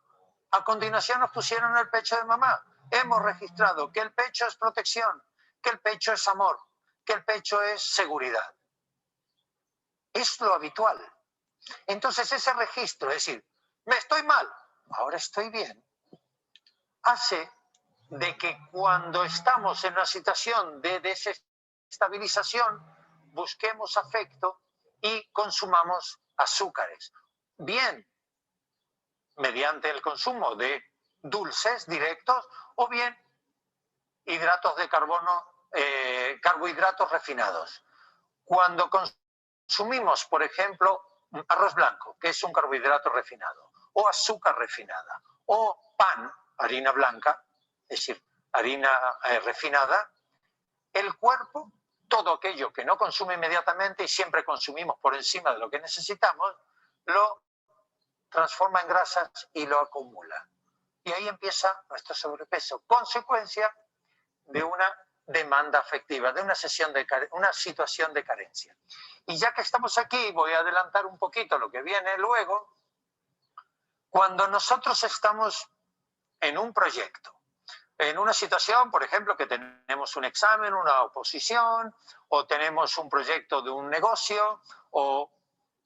a continuación nos pusieron el pecho de mamá. Hemos registrado que el pecho es protección, que el pecho es amor, que el pecho es seguridad. Es lo habitual. Entonces ese registro, es decir, me estoy mal, ahora estoy bien, hace de que cuando estamos en una situación de desestabilización, busquemos afecto y consumamos azúcares. Bien mediante el consumo de dulces directos o bien hidratos de carbono, carbohidratos refinados. Cuando consumimos, por ejemplo, arroz blanco, que es un carbohidrato refinado, o azúcar refinada, o pan, harina blanca, es decir, harina refinada, el cuerpo, todo aquello que no consume inmediatamente y siempre consumimos por encima de lo que necesitamos, lo transforma en grasas y lo acumula. Y ahí empieza nuestro sobrepeso, consecuencia de una demanda afectiva, de una situación de carencia. Y ya que estamos aquí, voy a adelantar un poquito lo que viene luego. Cuando nosotros estamos en un proyecto, en una situación, por ejemplo, que tenemos un examen, una oposición, o tenemos un proyecto de un negocio, o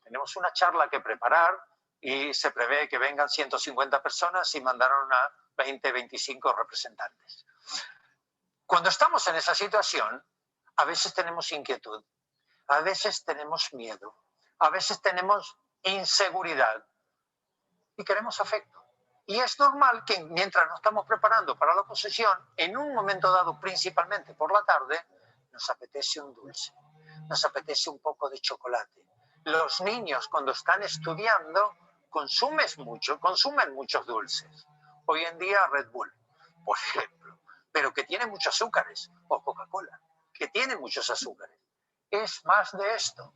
tenemos una charla que preparar y se prevé que vengan 150 personas y mandaron a 20, 25 representantes. Cuando estamos en esa situación, a veces tenemos inquietud, a veces tenemos miedo, a veces tenemos inseguridad y queremos afecto. Y es normal que mientras nos estamos preparando para la posesión, en un momento dado, principalmente por la tarde, nos apetece un dulce, nos apetece un poco de chocolate. Los niños cuando están estudiando consumen muchos dulces. Hoy en día Red Bull, por ejemplo, pero que tiene muchos azúcares, o Coca-Cola, que tiene muchos azúcares. Es más de esto.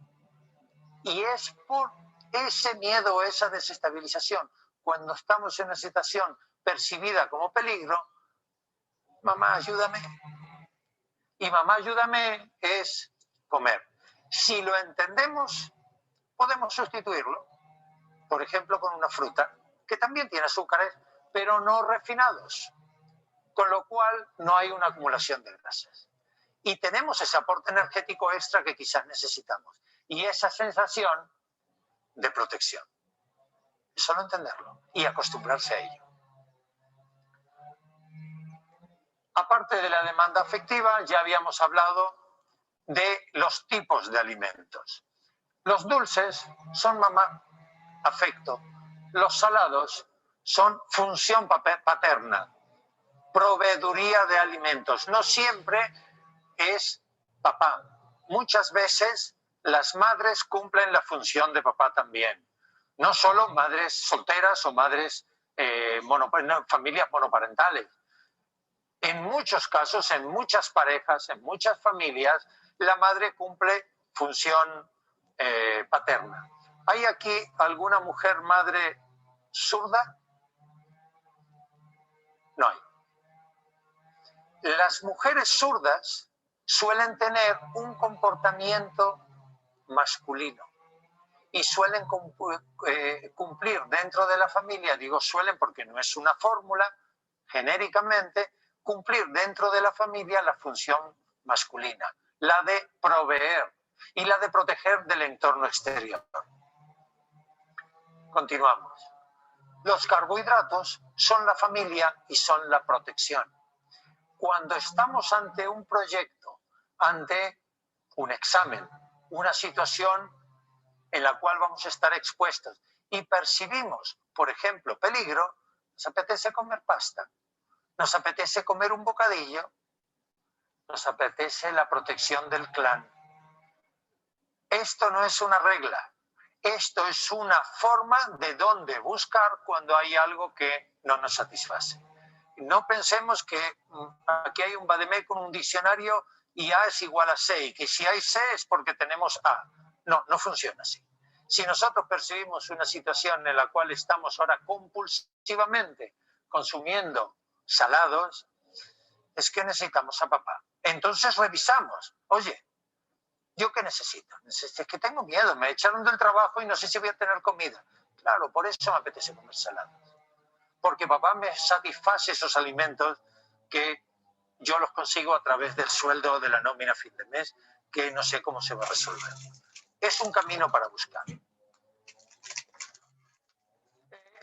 Y es por ese miedo, esa desestabilización. Cuando estamos en una situación percibida como peligro, mamá, ayúdame. Y mamá, ayúdame es comer. Si lo entendemos, podemos sustituirlo. Por ejemplo, con una fruta, que también tiene azúcares, pero no refinados. Con lo cual, no hay una acumulación de grasas. Y tenemos ese aporte energético extra que quizás necesitamos. Y esa sensación de protección. Solo entenderlo y acostumbrarse a ello. Aparte de la demanda afectiva, ya habíamos hablado de los tipos de alimentos. Los dulces son mamá, afecto. Los salados son función paterna, proveeduría de alimentos. No siempre es papá. Muchas veces las madres cumplen la función de papá también. No solo madres solteras o madres familias monoparentales. En muchos casos, en muchas parejas, en muchas familias, la madre cumple función paterna. ¿Hay aquí alguna mujer madre zurda? No hay. Las mujeres zurdas suelen tener un comportamiento masculino y suelen cumplir dentro de la familia, digo suelen porque no es una fórmula, genéricamente, cumplir dentro de la familia la función masculina, la de proveer y la de proteger del entorno exterior. Continuamos. Los carbohidratos son la familia y son la protección. Cuando estamos ante un proyecto, ante un examen, una situación en la cual vamos a estar expuestos y percibimos, por ejemplo, peligro, nos apetece comer pasta, nos apetece comer un bocadillo, nos apetece la protección del clan. Esto no es una regla, esto es una forma de dónde buscar cuando hay algo que no nos satisface. No pensemos que aquí hay un vademecum, un diccionario, y A es igual a C, y que si hay C es porque tenemos A. No, no funciona así. Si nosotros percibimos una situación en la cual estamos ahora compulsivamente consumiendo salados, es que necesitamos a papá. Entonces revisamos. Oye, ¿yo qué necesito? Es que tengo miedo, me echaron del trabajo y no sé si voy a tener comida. Claro, por eso me apetece comer salados. Porque papá me satisface esos alimentos que yo los consigo a través del sueldo de la nómina a fin de mes, que no sé cómo se va a resolver. Es un camino para buscar.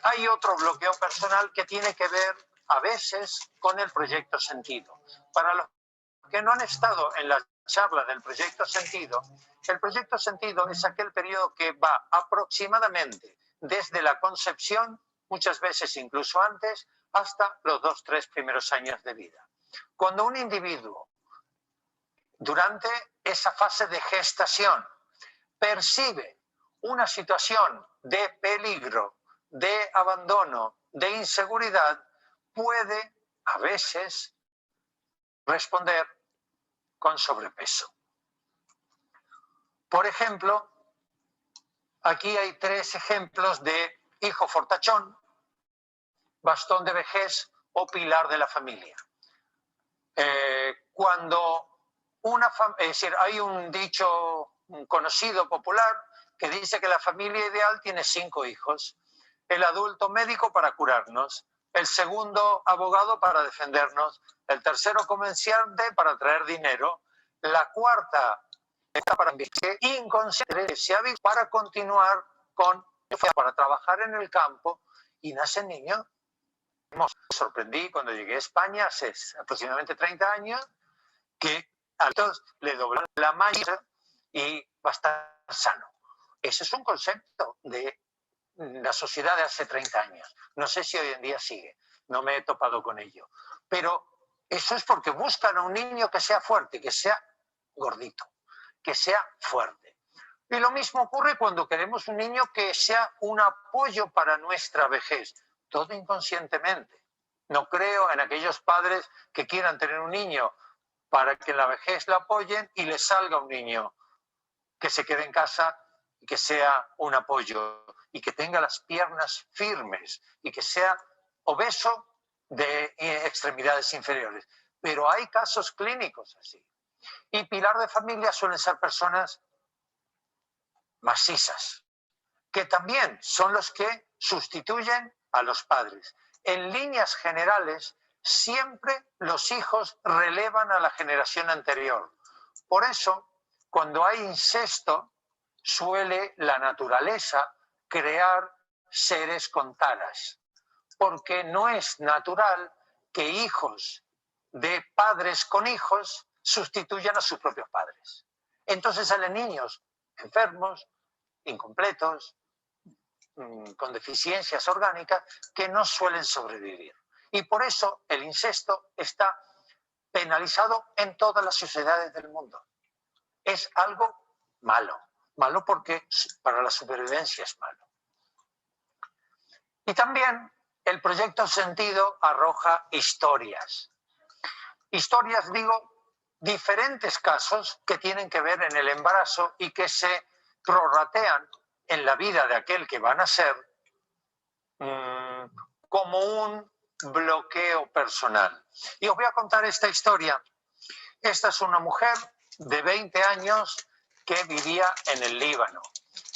Hay otro bloqueo personal que tiene que ver a veces con el proyecto sentido. Para los que no han estado en la charla del proyecto sentido, el proyecto sentido es aquel periodo que va aproximadamente desde la concepción, muchas veces incluso antes, hasta los 2-3 primeros años de vida. Cuando un individuo, durante esa fase de gestación, percibe una situación de peligro, de abandono, de inseguridad, puede a veces responder con sobrepeso. Por ejemplo, aquí hay 3 ejemplos de hijo fortachón, bastón de vejez o pilar de la familia. Hay un dicho conocido, popular, que dice que la familia ideal tiene 5 hijos. El adulto médico para curarnos, el segundo abogado para defendernos, el tercero comerciante para traer dinero, la cuarta para inconsciente para continuar para trabajar en el campo, y nace el niño. me sorprendí cuando llegué a España hace aproximadamente 30 años, que a todos le doblaron la malla y va a estar sano. Ese es un concepto de la sociedad de hace 30 años. No sé si hoy en día sigue, no me he topado con ello. Pero eso es porque buscan a un niño que sea fuerte, que sea gordito, que sea fuerte. Y lo mismo ocurre cuando queremos un niño que sea un apoyo para nuestra vejez, todo inconscientemente. No creo en aquellos padres que quieran tener un niño para que en la vejez lo apoyen y le salga un niño que se quede en casa y que sea un apoyo y que tenga las piernas firmes y que sea obeso de extremidades inferiores. Pero hay casos clínicos así. Y pilar de familia suelen ser personas macizas, que también son los que sustituyen a los padres. En líneas generales, siempre los hijos relevan a la generación anterior. Por eso, cuando hay incesto, suele la naturaleza crear seres con taras, porque no es natural que hijos de padres con hijos sustituyan a sus propios padres. Entonces salen niños enfermos, incompletos, con deficiencias orgánicas que no suelen sobrevivir. Y por eso el incesto está penalizado en todas las sociedades del mundo. Es algo malo. Malo porque para la supervivencia es malo. Y también el proyecto Sentido arroja historias. Historias, digo, diferentes casos que tienen que ver en el embarazo y que se prorratean en la vida de aquel que va a nacer como un bloqueo personal. Y os voy a contar esta historia. Esta es una mujer de 20 años que vivía en el Líbano.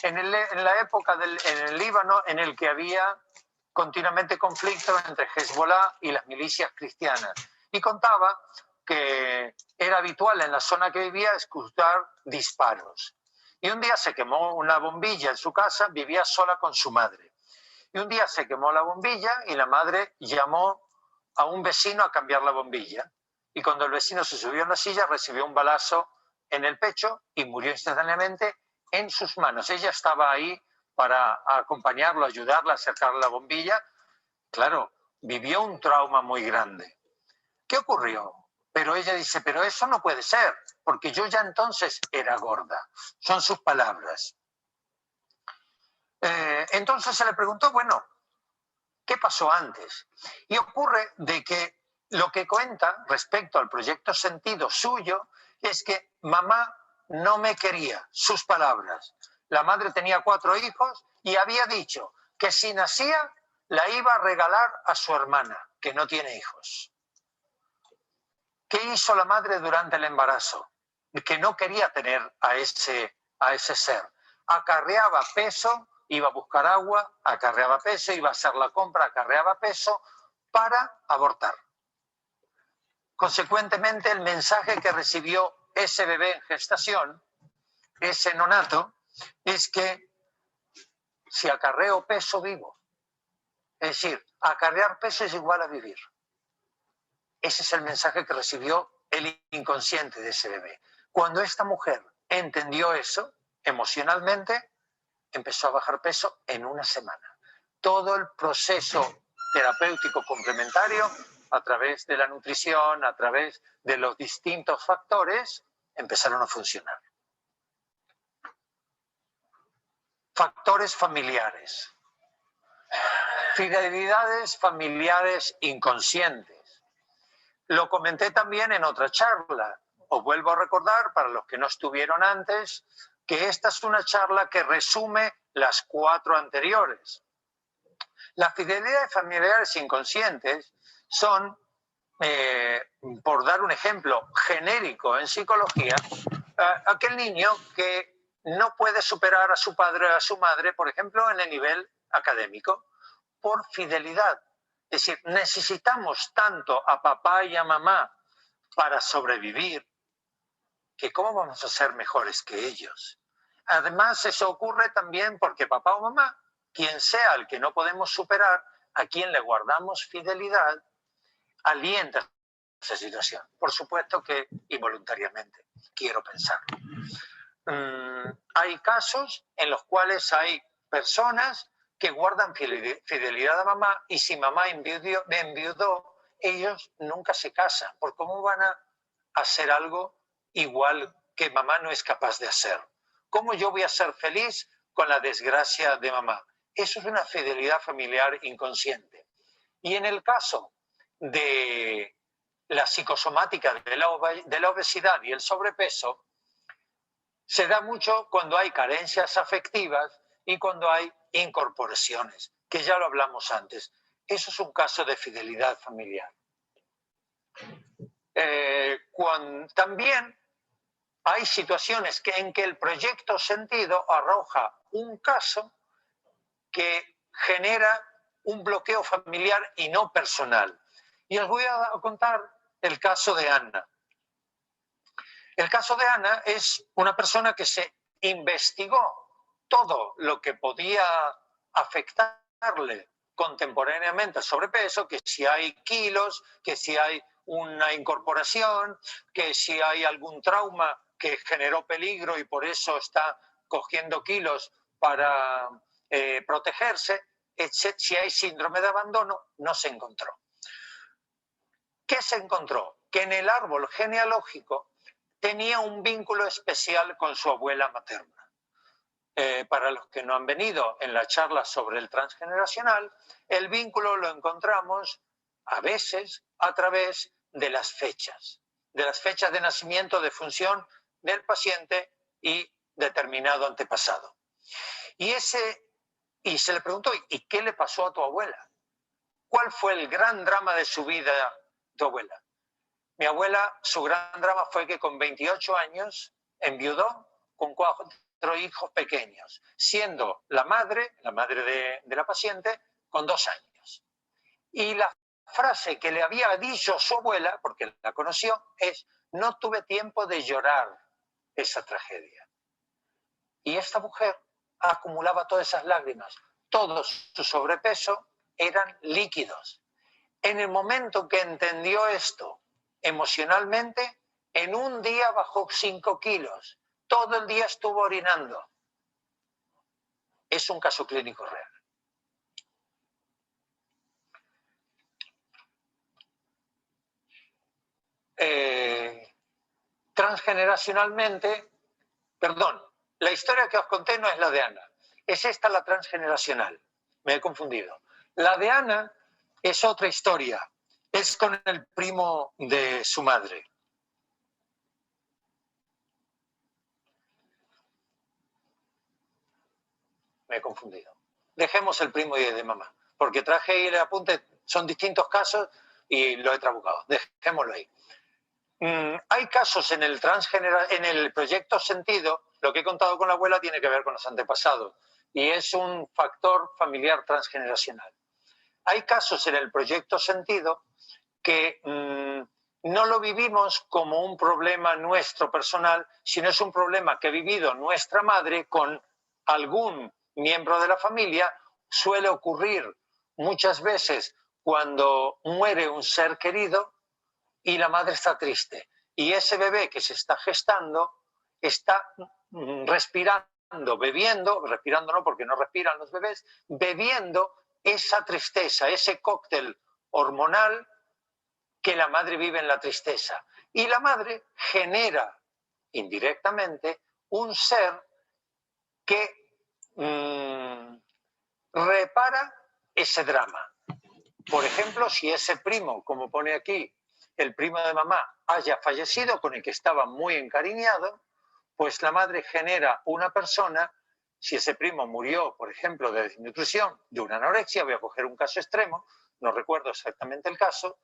En la época en el Líbano en el que había continuamente conflicto entre Hezbollah y las milicias cristianas. Y contaba que era habitual en la zona que vivía escuchar disparos. Y un día se quemó una bombilla en su casa, vivía sola con su madre. Y un día se quemó la bombilla y la madre llamó a un vecino a cambiar la bombilla. Y cuando el vecino se subió en la silla, recibió un balazo en el pecho y murió instantáneamente en sus manos. Ella estaba ahí para acompañarlo, ayudarla a acercar la bombilla. Claro, vivió un trauma muy grande. ¿Qué ocurrió? Pero ella dice, pero eso no puede ser, porque yo ya entonces era gorda. Son sus palabras. Entonces se le preguntó, bueno, ¿qué pasó antes? Y ocurre de que lo que cuenta respecto al proyecto Sentido suyo es que mamá no me quería, sus palabras. La madre tenía 4 hijos y había dicho que si nacía la iba a regalar a su hermana, que no tiene hijos. ¿Qué hizo la madre durante el embarazo? Que no quería tener a ese ser. Acarreaba peso, iba a buscar agua, acarreaba peso, iba a hacer la compra, acarreaba peso para abortar. Consecuentemente, el mensaje que recibió ese bebé en gestación, ese nonato, es que si acarreo peso, vivo. Es decir, acarrear peso es igual a vivir. Ese es el mensaje que recibió el inconsciente de ese bebé. Cuando esta mujer entendió eso, emocionalmente, empezó a bajar peso en una semana. Todo el proceso terapéutico complementario, a través de la nutrición, a través de los distintos factores, empezaron a funcionar. Factores familiares. Fidelidades familiares inconscientes. Lo comenté también en otra charla. Os vuelvo a recordar, para los que no estuvieron antes, que esta es una charla que resume las 4 anteriores. Las fidelidades familiares inconscientes son, por dar un ejemplo genérico en psicología, aquel niño que no puede superar a su padre o a su madre, por ejemplo, en el nivel académico, por fidelidad. Es decir, necesitamos tanto a papá y a mamá para sobrevivir, que ¿cómo vamos a ser mejores que ellos? Además, eso ocurre también porque papá o mamá, quien sea el que no podemos superar, a quien le guardamos fidelidad alienta esa situación. Por supuesto que involuntariamente, quiero pensar. Hay casos en los cuales hay personas que guardan fidelidad a mamá y si mamá enviudó, ellos nunca se casan. ¿Por cómo van a hacer algo igual que mamá no es capaz de hacer? ¿Cómo yo voy a ser feliz con la desgracia de mamá? Eso es una fidelidad familiar inconsciente. Y en el caso de la psicosomática de la obesidad y el sobrepeso, se da mucho cuando hay carencias afectivas y cuando hay incorporaciones, que ya lo hablamos antes. Eso es un caso de fidelidad familiar. También hay situaciones en que el proyecto sentido arroja un caso que genera un bloqueo familiar y no personal. Y os voy a contar el caso de Ana. El caso de Ana es una persona que se investigó todo lo que podía afectarle contemporáneamente al sobrepeso, que si hay kilos, que si hay una incorporación, que si hay algún trauma que generó peligro y por eso está cogiendo kilos para protegerse, si hay síndrome de abandono, no se encontró. ¿Qué se encontró? Que en el árbol genealógico tenía un vínculo especial con su abuela materna. Para los que no han venido en la charla sobre el transgeneracional, el vínculo lo encontramos a veces a través de las fechas de nacimiento, de función del paciente y determinado antepasado. Y se le preguntó, ¿y qué le pasó a tu abuela? ¿Cuál fue el gran drama de su vida, tu abuela? Mi abuela, su gran drama fue que con 28 años enviudó con 4 hijos pequeños, siendo la madre de la paciente, con 2 años. Y la frase que le había dicho su abuela, porque la conoció, es: no tuve tiempo de llorar esa tragedia. Y esta mujer acumulaba todas esas lágrimas. Todo su sobrepeso eran líquidos. En el momento que entendió esto emocionalmente, en un día bajó 5 kilos. Todo el día estuvo orinando. Es un caso clínico real. Transgeneracionalmente, perdón, la historia que os conté no es la de Ana. Es esta la transgeneracional. Me he confundido. La de Ana es otra historia. Es con el primo de su madre. Me he confundido. Dejemos el primo y de mamá, porque traje ahí el apunte, son distintos casos y lo he trabucado. Dejémoslo ahí. Hay casos en el proyecto sentido, lo que he contado con la abuela tiene que ver con los antepasados y es un factor familiar transgeneracional. Hay casos en el proyecto sentido que no lo vivimos como un problema nuestro personal, sino es un problema que ha vivido nuestra madre con algún miembro de la familia. Suele ocurrir muchas veces cuando muere un ser querido y la madre está triste. Y ese bebé que se está gestando está respirando, bebiendo, respirando no porque no respiran los bebés, bebiendo esa tristeza, ese cóctel hormonal que la madre vive en la tristeza. Y la madre genera indirectamente un ser que repara ese drama. Por ejemplo, si ese primo, como pone aquí, el primo de mamá haya fallecido, con el que estaba muy encariñado, pues la madre genera una persona. Si ese primo murió, por ejemplo, de desnutrición, de una anorexia, voy a coger un caso extremo, no recuerdo exactamente el caso,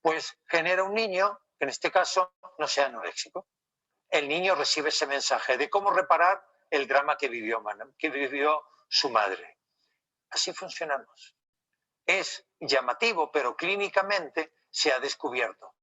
pues genera un niño que en este caso no sea anoréxico. El niño recibe ese mensaje de cómo reparar el drama que vivió su madre. Así funcionamos. Es llamativo, pero clínicamente se ha descubierto.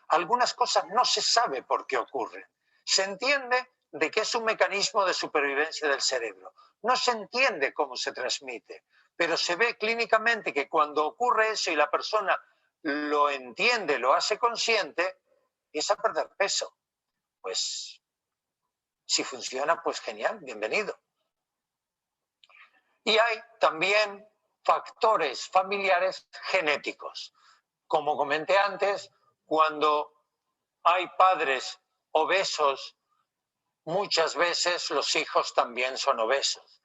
Algunas cosas no se sabe por qué ocurren. Se entiende de que es un mecanismo de supervivencia del cerebro. No se entiende cómo se transmite, pero se ve clínicamente que cuando ocurre eso y la persona lo entiende, lo hace consciente, empieza a perder peso. Pues si funciona, pues genial, bienvenido. Y hay también factores familiares genéticos. Como comenté antes, cuando hay padres obesos, muchas veces los hijos también son obesos.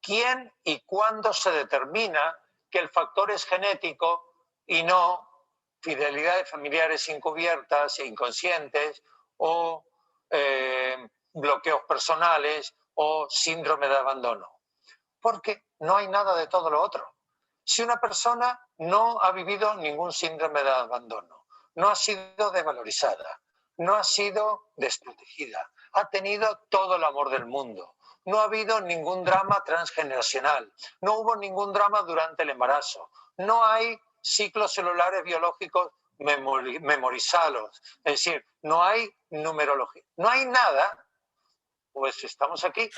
¿Quién y cuándo se determina que el factor es genético y no fidelidades familiares encubiertas e inconscientes o bloqueos personales o síndrome de abandono? Porque no hay nada de todo lo otro. Si una persona no ha vivido ningún síndrome de abandono, no ha sido desvalorizada, no ha sido desprotegida, ha tenido todo el amor del mundo, no ha habido ningún drama transgeneracional, no hubo ningún drama durante el embarazo, no hay ciclos celulares biológicos memorizados, es decir, no hay numerología, no hay nada, pues estamos aquí.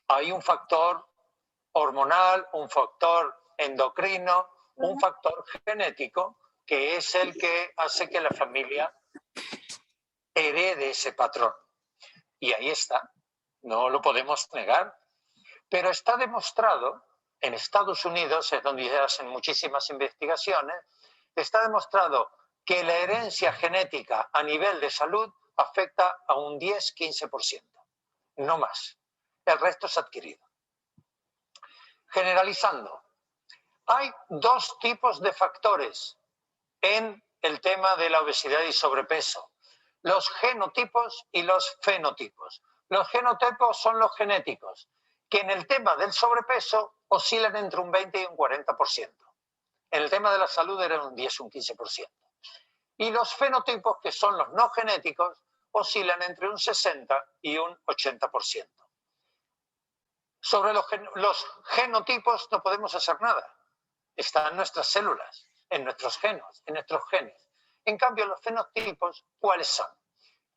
Hay un factor hormonal, un factor endocrino, un factor genético, que es el que hace que la familia herede ese patrón. Y ahí está, no lo podemos negar. Pero está demostrado, en Estados Unidos, es donde se hacen muchísimas investigaciones, está demostrado que la herencia genética a nivel de salud afecta a un 10-15%, no más. El resto es adquirido. Generalizando, hay dos tipos de factores en el tema de la obesidad y sobrepeso: los genotipos y los fenotipos. Los genotipos son los genéticos, que en el tema del sobrepeso oscilan entre un 20 y un 40%. En el tema de la salud eran un 10 o un 15%. Y los fenotipos, que son los no genéticos, oscilan entre un 60 y un 80%. Sobre los genotipos no podemos hacer nada. Están en nuestras células, en nuestros genes. En cambio, los fenotipos, ¿cuáles son?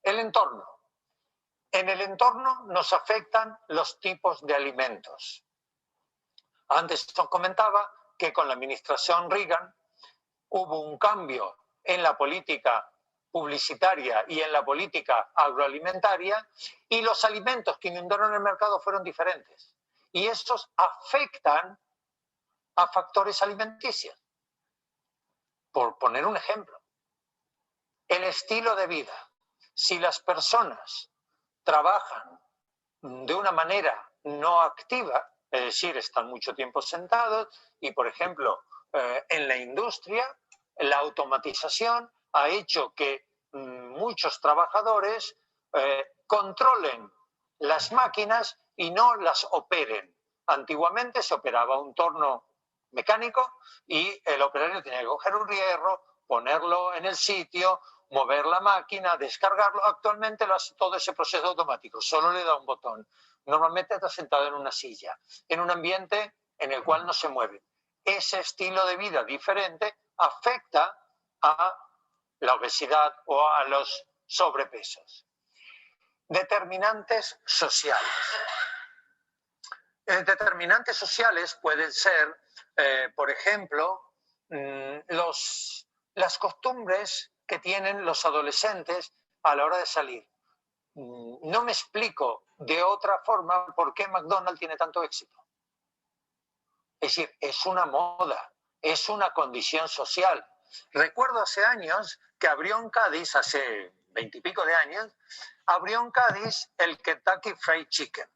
El entorno. En el entorno nos afectan los tipos de alimentos. Antes os comentaba que con la administración Reagan hubo un cambio en la política publicitaria y en la política agroalimentaria, y los alimentos que inundaron el mercado fueron diferentes. Y estos afectan a factores alimenticios. Por poner un ejemplo, el estilo de vida. Si las personas trabajan de una manera no activa, es decir, están mucho tiempo sentados y, por ejemplo, en la industria, la automatización ha hecho que muchos trabajadores controlen las máquinas y no las operen. Antiguamente se operaba un torno mecánico y el operario tenía que coger un hierro, ponerlo en el sitio, mover la máquina, descargarlo. Actualmente lo hace todo ese proceso automático, solo le da un botón. Normalmente está sentado en una silla, en un ambiente en el cual no se mueve. Ese estilo de vida diferente afecta a la obesidad o a los sobrepesos. Determinantes sociales. Determinantes sociales pueden ser, por ejemplo, las costumbres que tienen los adolescentes a la hora de salir. No me explico de otra forma por qué McDonald's tiene tanto éxito. Es decir, es una moda, es una condición social. Recuerdo hace años que abrió en Cádiz, hace 20 y pico de años, abrió en Cádiz el Kentucky Fried Chicken.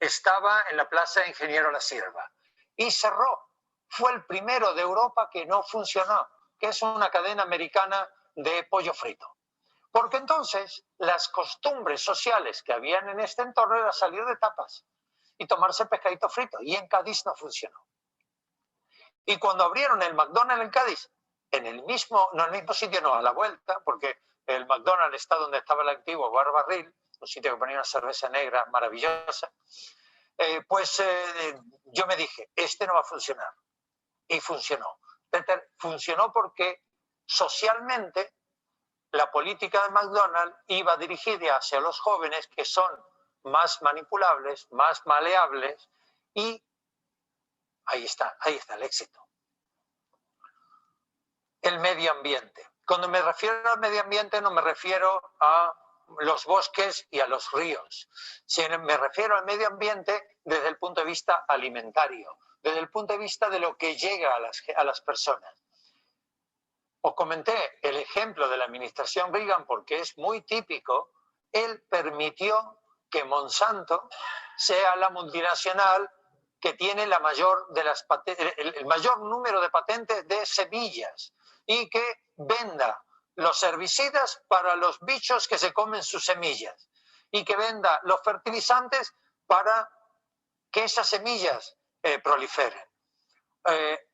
Estaba en la Plaza de Ingeniero La Cierva y cerró. Fue el primero de Europa que no funcionó, que es una cadena americana de pollo frito. Porque entonces las costumbres sociales que habían en este entorno era salir de tapas y tomarse pescadito frito, y en Cádiz no funcionó. Y cuando abrieron el McDonald's en Cádiz, en el mismo, no en el mismo sitio, no, a la vuelta, porque el McDonald's está donde estaba el antiguo Bar Barril, un sitio que ponía una cerveza negra maravillosa, yo me dije, este no va a funcionar. Y funcionó. Funcionó porque socialmente la política de McDonald's iba dirigida hacia los jóvenes, que son más manipulables, más maleables, y Ahí está el éxito. El medio ambiente. Cuando me refiero al medio ambiente no me refiero a los bosques y a los ríos, sino me refiero al medio ambiente desde el punto de vista alimentario, desde el punto de vista de lo que llega a las personas. Os comenté el ejemplo de la administración Reagan porque es muy típico. Él permitió que Monsanto sea la multinacional que tiene el mayor número de patentes de semillas y que venda los herbicidas para los bichos que se comen sus semillas y que venda los fertilizantes para que esas semillas proliferen.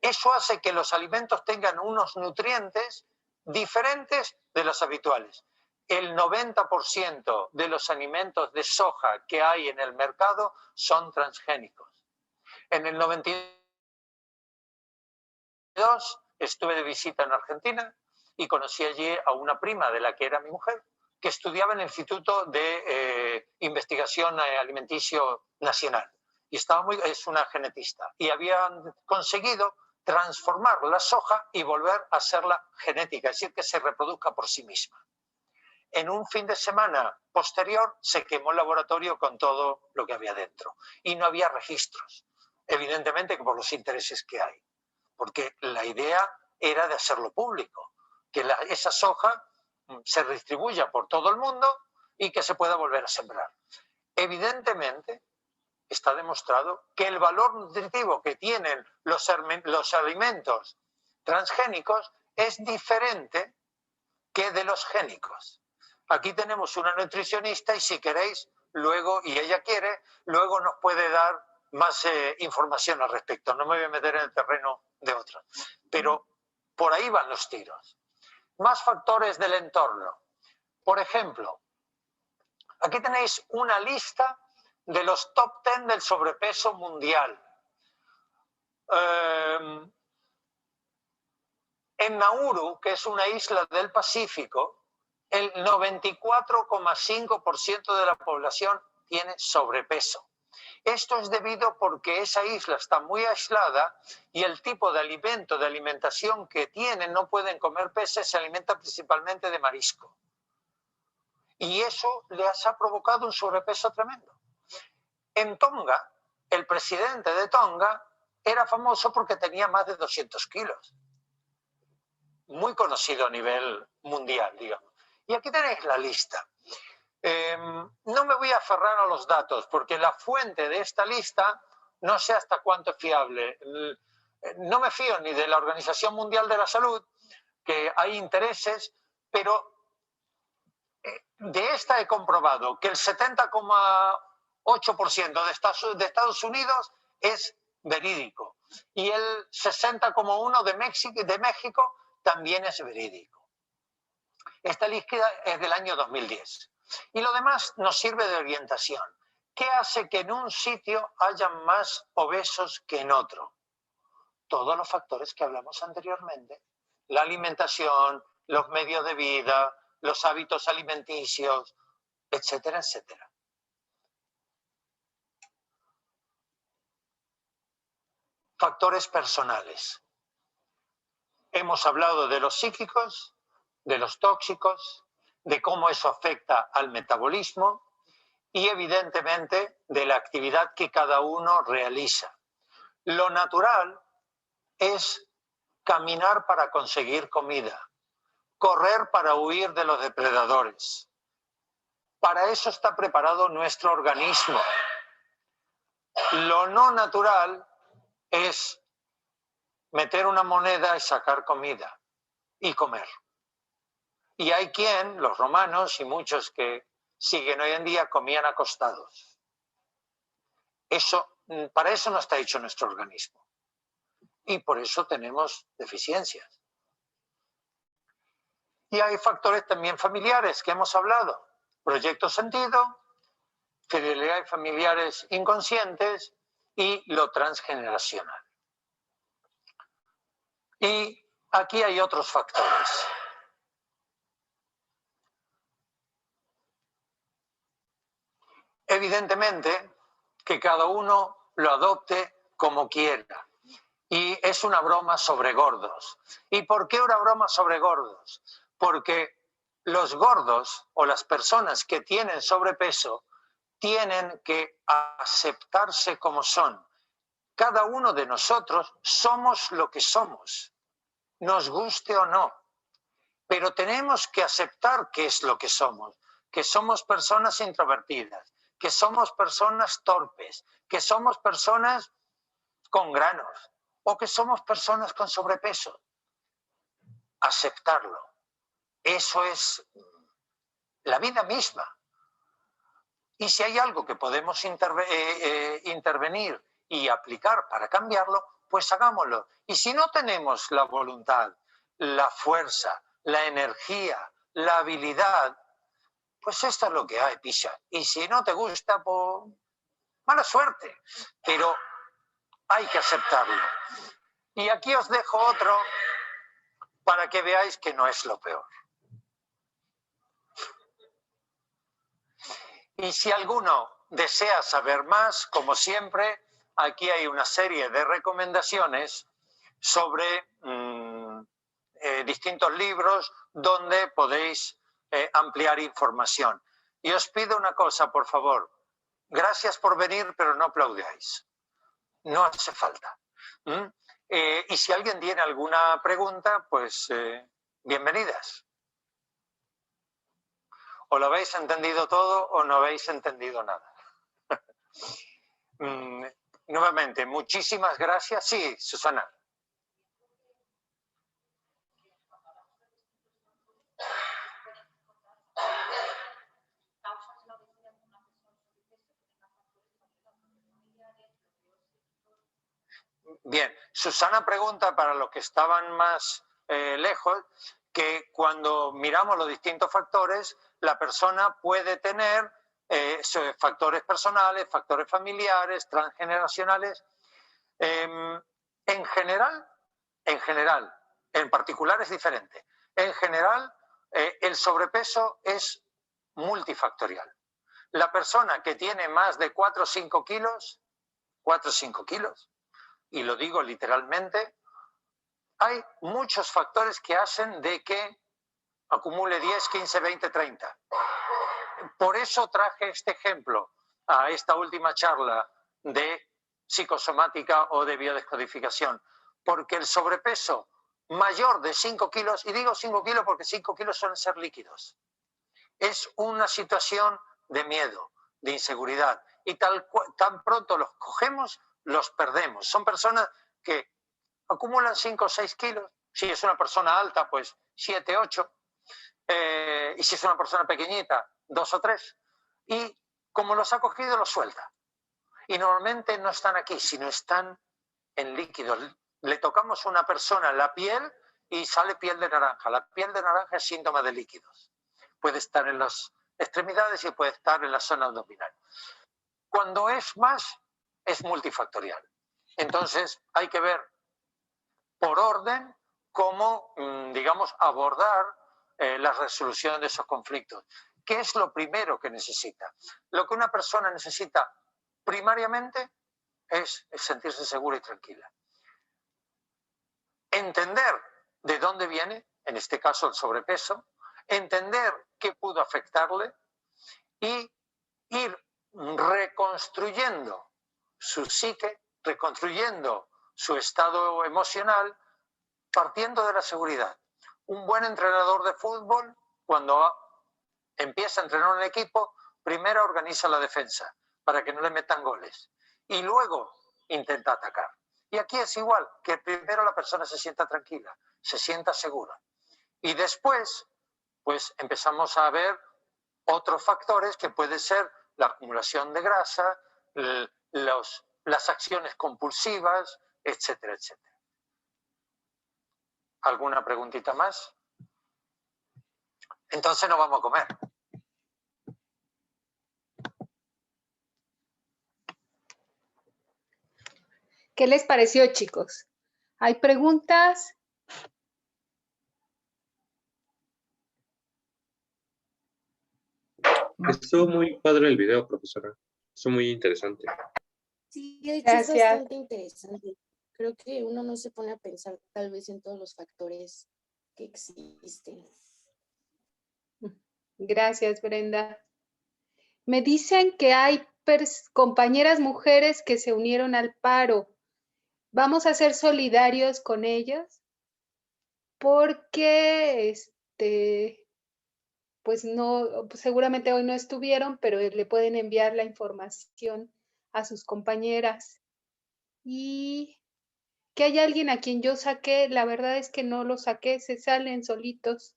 Eso hace que los alimentos tengan unos nutrientes diferentes de los habituales. El 90% de los alimentos de soja que hay en el mercado son transgénicos. En el 92 estuve de visita en Argentina y conocí allí a una prima de la que era mi mujer, que estudiaba en el Instituto de Investigación Alimenticio Nacional. Y es una genetista. Y habían conseguido transformar la soja y volver a hacerla genética, es decir, que se reproduzca por sí misma. En un fin de semana posterior se quemó el laboratorio con todo lo que había dentro. Y no había registros, evidentemente por los intereses que hay. Porque la idea era de hacerlo público, que esa soja se distribuya por todo el mundo y que se pueda volver a sembrar. Evidentemente, está demostrado que el valor nutritivo que tienen los alimentos transgénicos es diferente que de los génicos. Aquí tenemos una nutricionista y si queréis, luego, y ella quiere, luego nos puede dar más información al respecto. No me voy a meter en el terreno de otra. Pero por ahí van los tiros. Más factores del entorno. Por ejemplo, aquí tenéis una lista de los top 10 del sobrepeso mundial. En Nauru, que es una isla del Pacífico, el 94,5% de la población tiene sobrepeso. Esto es debido porque esa isla está muy aislada y el tipo de alimentación que tienen, no pueden comer peces, se alimentan principalmente de marisco. Y eso les ha provocado un sobrepeso tremendo. En Tonga, el presidente de Tonga era famoso porque tenía más de 200 kilos. Muy conocido a nivel mundial, digamos. Y aquí tenéis la lista. No me voy a aferrar a los datos porque la fuente de esta lista no sé hasta cuánto es fiable. No me fío ni de la Organización Mundial de la Salud, que hay intereses, pero de esta he comprobado que el 70,8% de Estados Unidos es verídico y el 60,1% de México también es verídico. Esta lista es del año 2010. Y lo demás nos sirve de orientación. ¿Qué hace que en un sitio haya más obesos que en otro? Todos los factores que hablamos anteriormente. La alimentación, los medios de vida, los hábitos alimenticios, etcétera, etcétera. Factores personales. Hemos hablado de los psíquicos, de los tóxicos, de cómo eso afecta al metabolismo y evidentemente de la actividad que cada uno realiza. Lo natural es caminar para conseguir comida, correr para huir de los depredadores. Para eso está preparado nuestro organismo. Lo no natural es meter una moneda y sacar comida y comer. Y hay quien, los romanos y muchos que siguen hoy en día, comían acostados. Para eso no está hecho nuestro organismo. Y por eso tenemos deficiencias. Y hay factores también familiares que hemos hablado. Proyecto sentido, fidelidad de familiares inconscientes y lo transgeneracional. Y aquí hay otros factores. Evidentemente que cada uno lo adopte como quiera. Y es una broma sobre gordos. ¿Y por qué una broma sobre gordos? Porque los gordos o las personas que tienen sobrepeso tienen que aceptarse como son. Cada uno de nosotros somos lo que somos, nos guste o no, pero tenemos que aceptar qué es lo que somos personas introvertidas, que somos personas torpes, que somos personas con granos o que somos personas con sobrepeso. Aceptarlo. Eso es la vida misma. Y si hay algo que podemos intervenir y aplicar para cambiarlo, pues hagámoslo. Y si no tenemos la voluntad, la fuerza, la energía, la habilidad, pues esto es lo que hay, Pisha. Y si no te gusta, pues mala suerte. Pero hay que aceptarlo. Y aquí os dejo otro para que veáis que no es lo peor. Y si alguno desea saber más, como siempre, aquí hay una serie de recomendaciones sobre distintos libros donde podéis ampliar información. Y os pido una cosa, por favor. Gracias por venir, pero no aplaudáis. No hace falta. Y si alguien tiene alguna pregunta, pues bienvenidas. O lo habéis entendido todo o no habéis entendido nada. Nuevamente, muchísimas gracias. Sí, Susana. Bien, Susana pregunta para los que estaban más lejos, que cuando miramos los distintos factores, la persona puede tener factores personales, factores familiares, transgeneracionales. En general, en particular es diferente. En general, el sobrepeso es multifactorial. La persona que tiene más de 4 o 5 kilos, y lo digo literalmente, hay muchos factores que hacen de que acumule 10, 15, 20, 30. Por eso traje este ejemplo a esta última charla de psicosomática o de biodescodificación, porque el sobrepeso mayor de 5 kilos, y digo 5 kilos porque 5 kilos suelen ser líquidos, es una situación de miedo, de inseguridad, y tan pronto los cogemos, los perdemos. Son personas que acumulan 5 o 6 kilos. Si es una persona alta, pues 7, 8. Y si es una persona pequeñita, 2 o 3. Y como los ha cogido, los suelta. Y normalmente no están aquí, sino están en líquidos. Le tocamos a una persona la piel y sale piel de naranja. La piel de naranja es síntoma de líquidos. Puede estar en las extremidades y puede estar en la zona abdominal. Cuando es más, es multifactorial. Entonces hay que ver por orden cómo, digamos, abordar la resolución de esos conflictos. ¿Qué es lo primero que necesita? Lo que una persona necesita primariamente es sentirse segura y tranquila. Entender de dónde viene, en este caso el sobrepeso, entender qué pudo afectarle y ir reconstruyendo su psique, reconstruyendo su estado emocional, partiendo de la seguridad. Un buen entrenador de fútbol, cuando empieza a entrenar un equipo, primero organiza la defensa para que no le metan goles y luego intenta atacar. Y aquí es igual, que primero la persona se sienta tranquila, se sienta segura. Y después, pues empezamos a ver otros factores que puede ser la acumulación de grasa, las acciones compulsivas, etcétera, etcétera. ¿Alguna preguntita más? Entonces no vamos a comer. ¿Qué les pareció, chicos? ¿Hay preguntas? Estuvo muy padre el video, profesora. Estuvo muy interesante. Sí, de hecho es Gracias. bastante interesante. creo que uno no se pone a pensar tal vez en todos los factores que existen. Gracias, Brenda. Me dicen que hay compañeras mujeres que se unieron al paro. Vamos a ser solidarios con ellas porque pues no, seguramente hoy no estuvieron, pero le pueden enviar la información a sus compañeras. Y que hay alguien a quien yo saqué, la verdad es que no lo saqué, se salen solitos.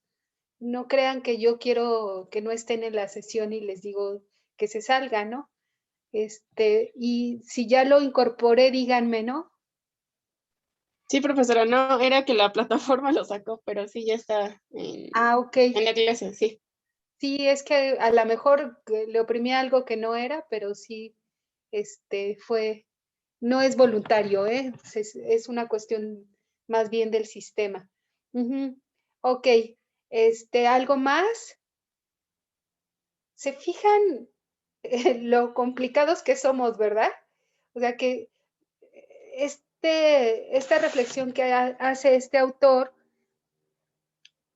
No crean que yo quiero que no estén en la sesión y les digo que se salgan, ¿no? Y si ya lo incorporé, díganme, ¿no? Sí, profesora, no, era que la plataforma lo sacó, pero sí ya está Ok. en la clase, sí. Sí, es que a lo mejor le oprimí algo que no era, pero sí, no es voluntario, ¿eh? Es una cuestión más bien del sistema. Ok, ¿algo más? ¿Se fijan lo complicados que somos, verdad? O sea que esta reflexión que hace este autor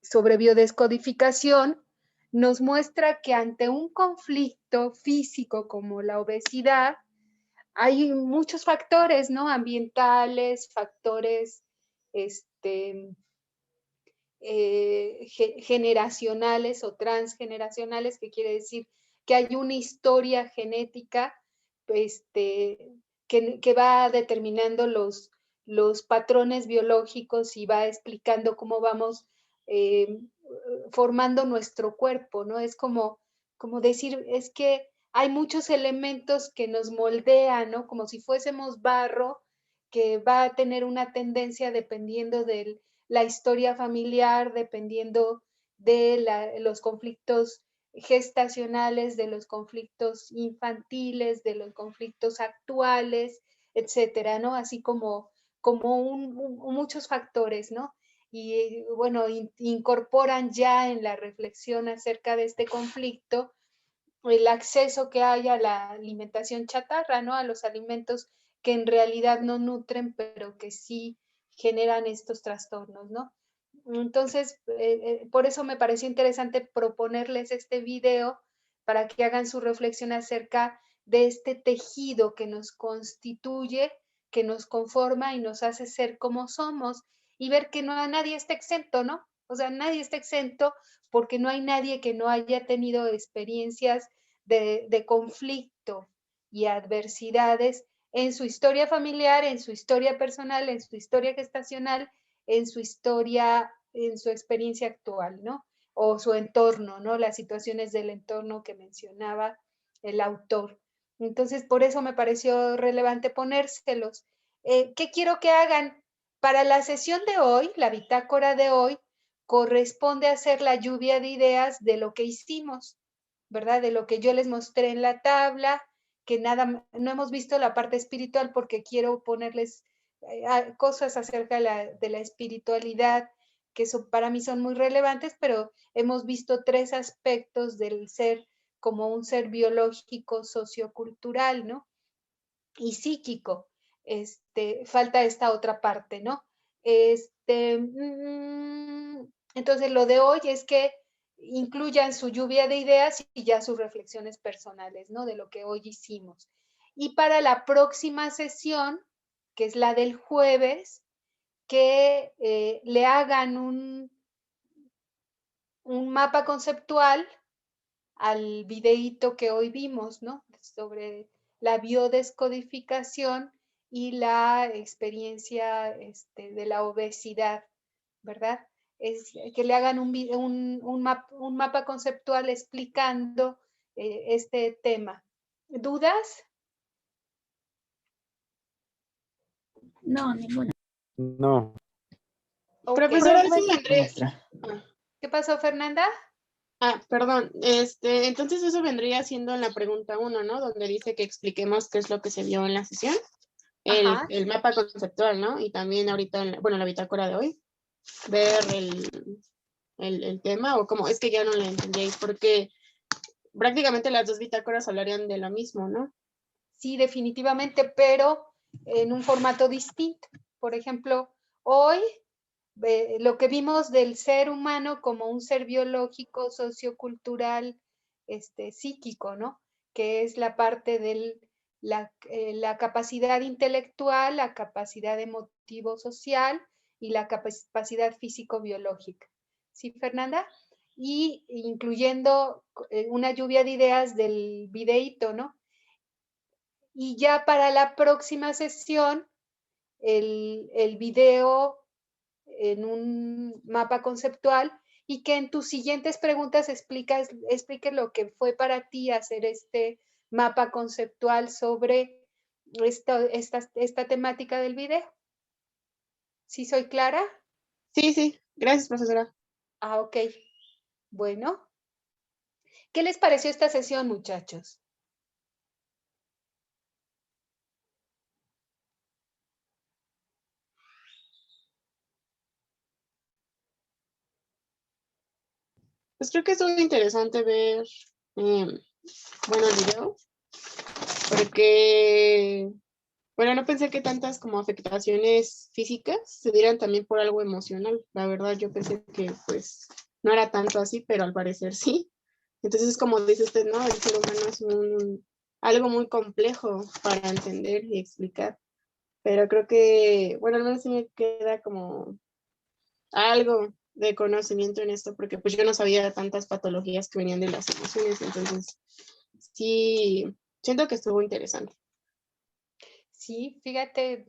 sobre biodescodificación nos muestra que ante un conflicto físico como la obesidad, hay muchos factores, ¿no? Ambientales, factores generacionales o transgeneracionales, que quiere decir que hay una historia genética que va determinando los patrones biológicos y va explicando cómo vamos formando nuestro cuerpo, ¿no? Es como decir, es que hay muchos elementos que nos moldean, ¿no? Como si fuésemos barro, que va a tener una tendencia dependiendo de la historia familiar, dependiendo de los conflictos gestacionales, de los conflictos infantiles, de los conflictos actuales, etcétera, ¿no? Así como muchos factores, ¿no? Y bueno, incorporan ya en la reflexión acerca de este conflicto el acceso que hay a la alimentación chatarra, ¿no? A los alimentos que en realidad no nutren, pero que sí generan estos trastornos, ¿no? Entonces, por eso me pareció interesante proponerles este video para que hagan su reflexión acerca de este tejido que nos constituye, que nos conforma y nos hace ser como somos, y ver que nadie está exento, ¿no? O sea, nadie está exento porque no hay nadie que no haya tenido experiencias de conflicto y adversidades en su historia familiar, en su historia personal, en su historia gestacional, en su historia, en su experiencia actual, ¿no? O su entorno, ¿no? Las situaciones del entorno que mencionaba el autor. Entonces, por eso me pareció relevante ponérselos. ¿Qué quiero que hagan? Para la sesión de hoy, la bitácora de hoy, corresponde hacer la lluvia de ideas de lo que hicimos, ¿verdad? De lo que yo les mostré en la tabla, que no hemos visto la parte espiritual porque quiero ponerles cosas acerca de la espiritualidad, que eso para mí son muy relevantes, pero hemos visto 3 aspectos del ser como un ser biológico, sociocultural, ¿no? Y psíquico. Falta esta otra parte, ¿no? Entonces lo de hoy es que incluyan su lluvia de ideas y ya sus reflexiones personales, ¿no? De lo que hoy hicimos. Y para la próxima sesión, que es la del jueves, que le hagan un mapa conceptual al videíto que hoy vimos, ¿no? Sobre la biodescodificación y la experiencia de la obesidad, ¿verdad? Es que le hagan un mapa conceptual explicando este tema. ¿Dudas? No, ninguna. No. Okay. Profesora, eso vendría. ¿Qué pasó, Fernanda? Perdón, entonces eso vendría siendo en la pregunta 1, ¿no? Donde dice que expliquemos qué es lo que se vio en la sesión, el mapa conceptual, ¿no? Y también ahorita, la bitácora de hoy, ver el tema, o como, es que ya no le entendí, porque prácticamente las 2 bitácoras hablarían de lo mismo, ¿no? Sí, definitivamente, pero en un formato distinto, Por ejemplo, hoy lo que vimos del ser humano como un ser biológico, sociocultural, psíquico, ¿no? Que es la parte de la capacidad intelectual, la capacidad emotivo-social y la capacidad físico-biológica. ¿Sí, Fernanda? Y incluyendo una lluvia de ideas del videíto, ¿no? Y ya para la próxima sesión, el video en un mapa conceptual y que en tus siguientes preguntas expliques lo que fue para ti hacer este mapa conceptual sobre esta temática del video. ¿Sí soy clara? Sí, sí. Gracias, profesora. Ah, ok. Bueno. ¿Qué les pareció esta sesión, muchachos? Pues creo que es muy interesante ver, bueno, el video, porque, bueno, no pensé que tantas como afectaciones físicas se dieran también por algo emocional. La verdad, yo pensé que pues no era tanto así, pero al parecer sí. Entonces, como dice usted, ¿no? El ser humano es algo muy complejo para entender y explicar. Pero creo que, bueno, al menos sí me queda como algo de conocimiento en esto, porque pues yo no sabía tantas patologías que venían de las emociones, entonces sí, siento que estuvo interesante. Sí, fíjate,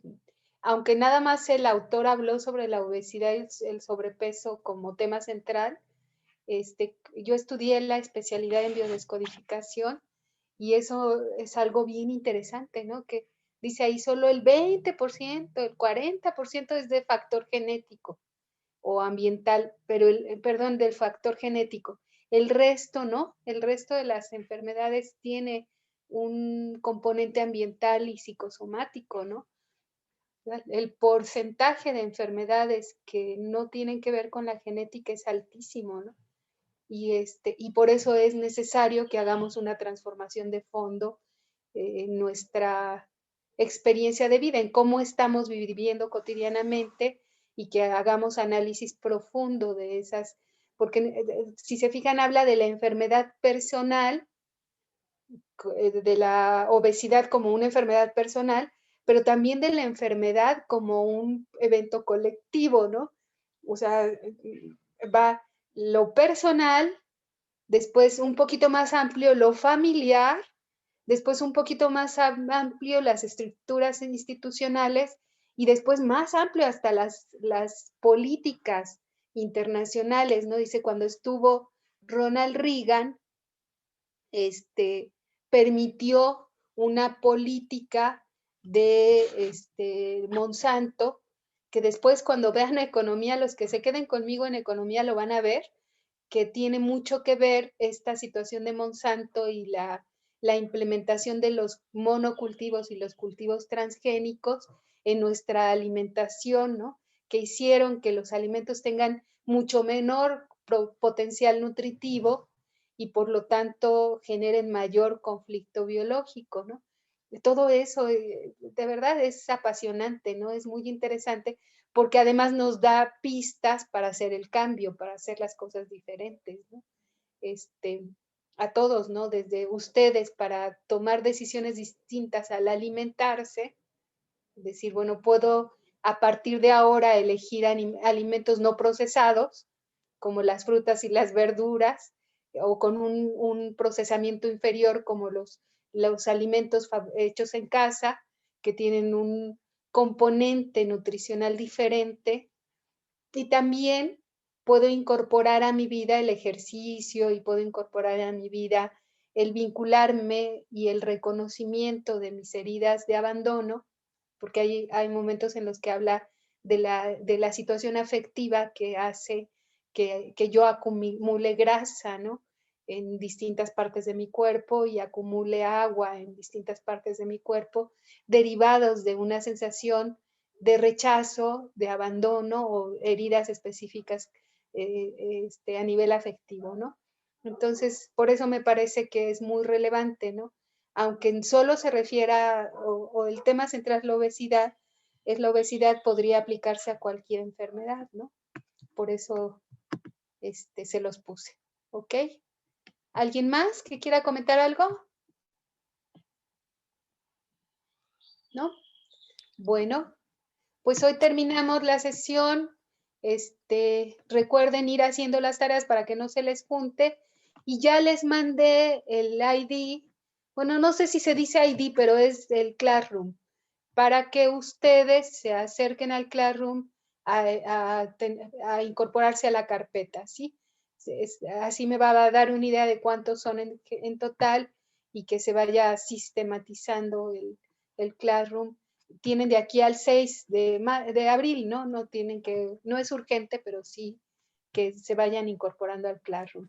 aunque nada más el autor habló sobre la obesidad y el sobrepeso como tema central, yo estudié la especialidad en biodescodificación y eso es algo bien interesante, ¿no? Que dice ahí solo el 20%, el 40% es de factor genético o ambiental, pero perdón, del factor genético. El resto, ¿no? El resto de las enfermedades tiene un componente ambiental y psicosomático, ¿no? El porcentaje de enfermedades que no tienen que ver con la genética es altísimo, ¿no? Y por eso es necesario que hagamos una transformación de fondo en nuestra experiencia de vida, en cómo estamos viviendo cotidianamente y que hagamos análisis profundo de esas, porque si se fijan, habla de la enfermedad personal, de la obesidad como una enfermedad personal, pero también de la enfermedad como un evento colectivo, ¿no? O sea, va lo personal, después un poquito más amplio lo familiar, después un poquito más amplio las estructuras institucionales y después más amplio hasta las políticas internacionales, ¿no? Dice, cuando estuvo Ronald Reagan, permitió una política de Monsanto, que después cuando vean economía, los que se queden conmigo en economía lo van a ver, que tiene mucho que ver esta situación de Monsanto y la implementación de los monocultivos y los cultivos transgénicos en nuestra alimentación, ¿no? Que hicieron que los alimentos tengan mucho menor potencial nutritivo y por lo tanto generen mayor conflicto biológico, ¿no? Todo eso de verdad es apasionante, ¿no? Es muy interesante porque además nos da pistas para hacer el cambio, para hacer las cosas diferentes, ¿no? A todos, ¿no? Desde ustedes para tomar decisiones distintas al alimentarse, decir, bueno, puedo a partir de ahora elegir alimentos no procesados, como las frutas y las verduras, o con un procesamiento inferior como los alimentos hechos en casa, que tienen un componente nutricional diferente. Y también puedo incorporar a mi vida el ejercicio y puedo incorporar a mi vida el vincularme y el reconocimiento de mis heridas de abandono, porque hay momentos en los que habla de la situación afectiva que hace que yo acumule grasa, ¿no? En distintas partes de mi cuerpo y acumule agua en distintas partes de mi cuerpo, derivados de una sensación de rechazo, de abandono o heridas específicas a nivel afectivo, ¿no? Entonces, por eso me parece que es muy relevante, ¿no? Aunque solo se refiera o el tema central es la obesidad, es la obesidad, podría aplicarse a cualquier enfermedad, ¿no? Por eso se los puse, ¿ok? ¿Alguien más que quiera comentar algo? ¿No? Bueno, pues hoy terminamos la sesión. Recuerden ir haciendo las tareas para que no se les junte. Y ya les mandé el ID. Bueno, no sé si se dice ID, pero es el Classroom. Para que ustedes se acerquen al Classroom a incorporarse a la carpeta, ¿sí? Así me va a dar una idea de cuántos son en total y que se vaya sistematizando el Classroom. Tienen de aquí al 6 de abril, ¿no? No tienen que, no es urgente, pero sí que se vayan incorporando al Classroom.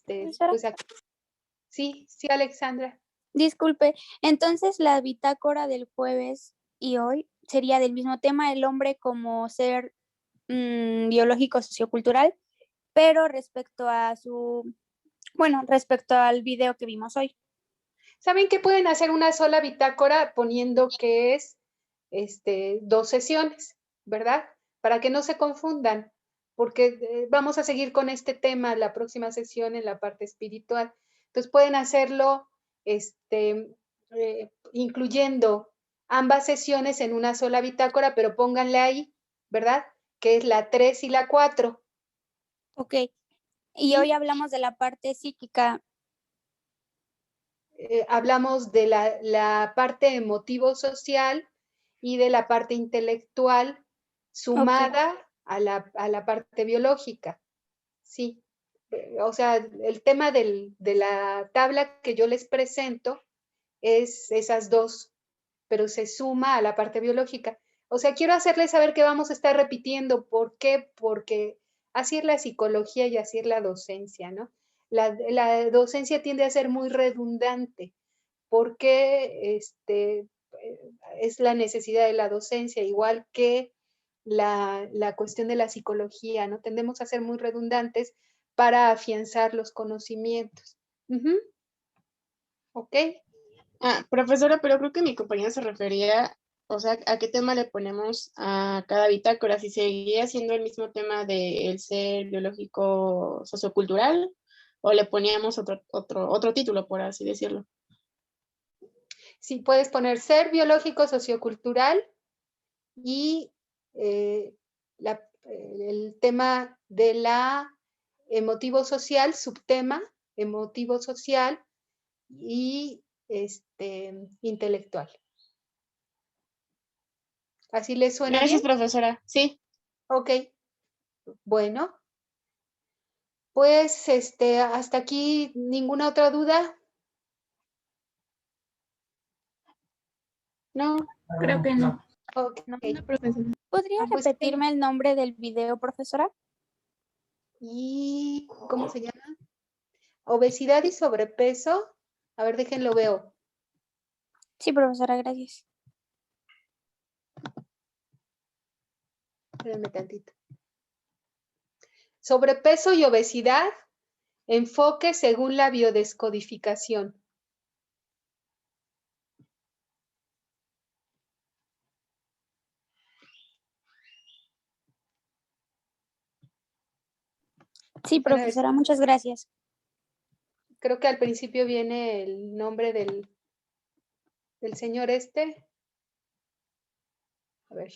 Profesora, Pues aquí, sí, Alexandra. disculpe, entonces la bitácora del jueves y hoy sería del mismo tema, el hombre como ser biológico sociocultural, pero respecto a respecto al video que vimos hoy. ¿Saben que pueden hacer una sola bitácora poniendo que es 2 sesiones, ¿verdad? Para que no se confundan, porque vamos a seguir con este tema la próxima sesión en la parte espiritual. Entonces pueden hacerlo incluyendo ambas sesiones en una sola bitácora, pero pónganle ahí, ¿verdad? Que es la 3 y la 4. Ok, y ¿Sí? hoy hablamos de la parte psíquica. Hablamos de la parte emotivo-social y de la parte intelectual sumada a la parte biológica. Sí. O sea, el tema de la tabla que yo les presento es esas dos, pero se suma a la parte biológica. O sea, quiero hacerles saber que vamos a estar repitiendo. ¿Por qué? Porque así es la psicología y así es la docencia, ¿no? La docencia tiende a ser muy redundante porque es la necesidad de la docencia, igual que la cuestión de la psicología, ¿no? Tendemos a ser muy redundantes para afianzar los conocimientos. ¿Ok? Profesora, pero creo que mi compañera se refería, o sea, ¿a qué tema le ponemos a cada bitácora? Si seguía siendo el mismo tema del ser biológico sociocultural o le poníamos otro título, por así decirlo. Sí, puedes poner ser biológico sociocultural y el tema de la emotivo social, subtema, emotivo social y intelectual. ¿Así les suena Gracias, bien? profesora. Sí. Ok. Bueno. Pues hasta aquí, ¿ninguna otra duda? No. Creo que no. Ok. ¿Podría Pues, repetirme el nombre del video, profesora? ¿y cómo se llama? Obesidad y sobrepeso. A ver, déjenlo veo. Sí, profesora, gracias. Espérenme tantito. Sobrepeso y obesidad, enfoque según la biodescodificación. Sí, profesora, muchas gracias. Creo que al principio viene el nombre del señor este. A ver.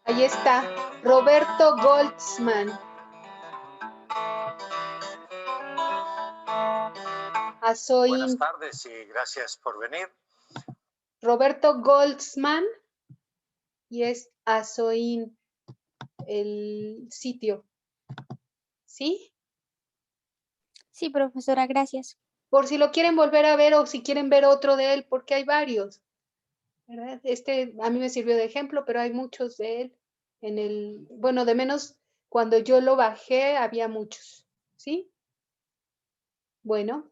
Ahí está, Roberto Goldsman. Buenas tardes y gracias por venir. Roberto Goldsman y es Azoín el sitio. ¿Sí? Sí, profesora, gracias. Por si lo quieren volver a ver o si quieren ver otro de él, porque hay varios. ¿Verdad? A mí me sirvió de ejemplo, pero hay muchos de él. Bueno, de menos cuando yo lo bajé había muchos. ¿Sí? Bueno.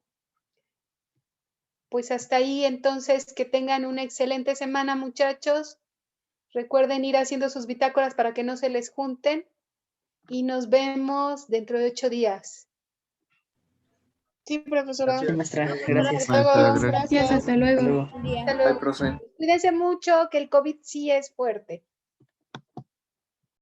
Pues hasta ahí entonces que tengan una excelente semana, muchachos. Recuerden ir haciendo sus bitácoras para que no se les junten y nos vemos dentro de 8 días. Sí, profesora. Sí, maestra. Gracias. Hasta luego, Maestra, gracias. Hasta luego. Hasta luego. Hasta Bye, luego. profe. Cuídense mucho, que el COVID sí es fuerte.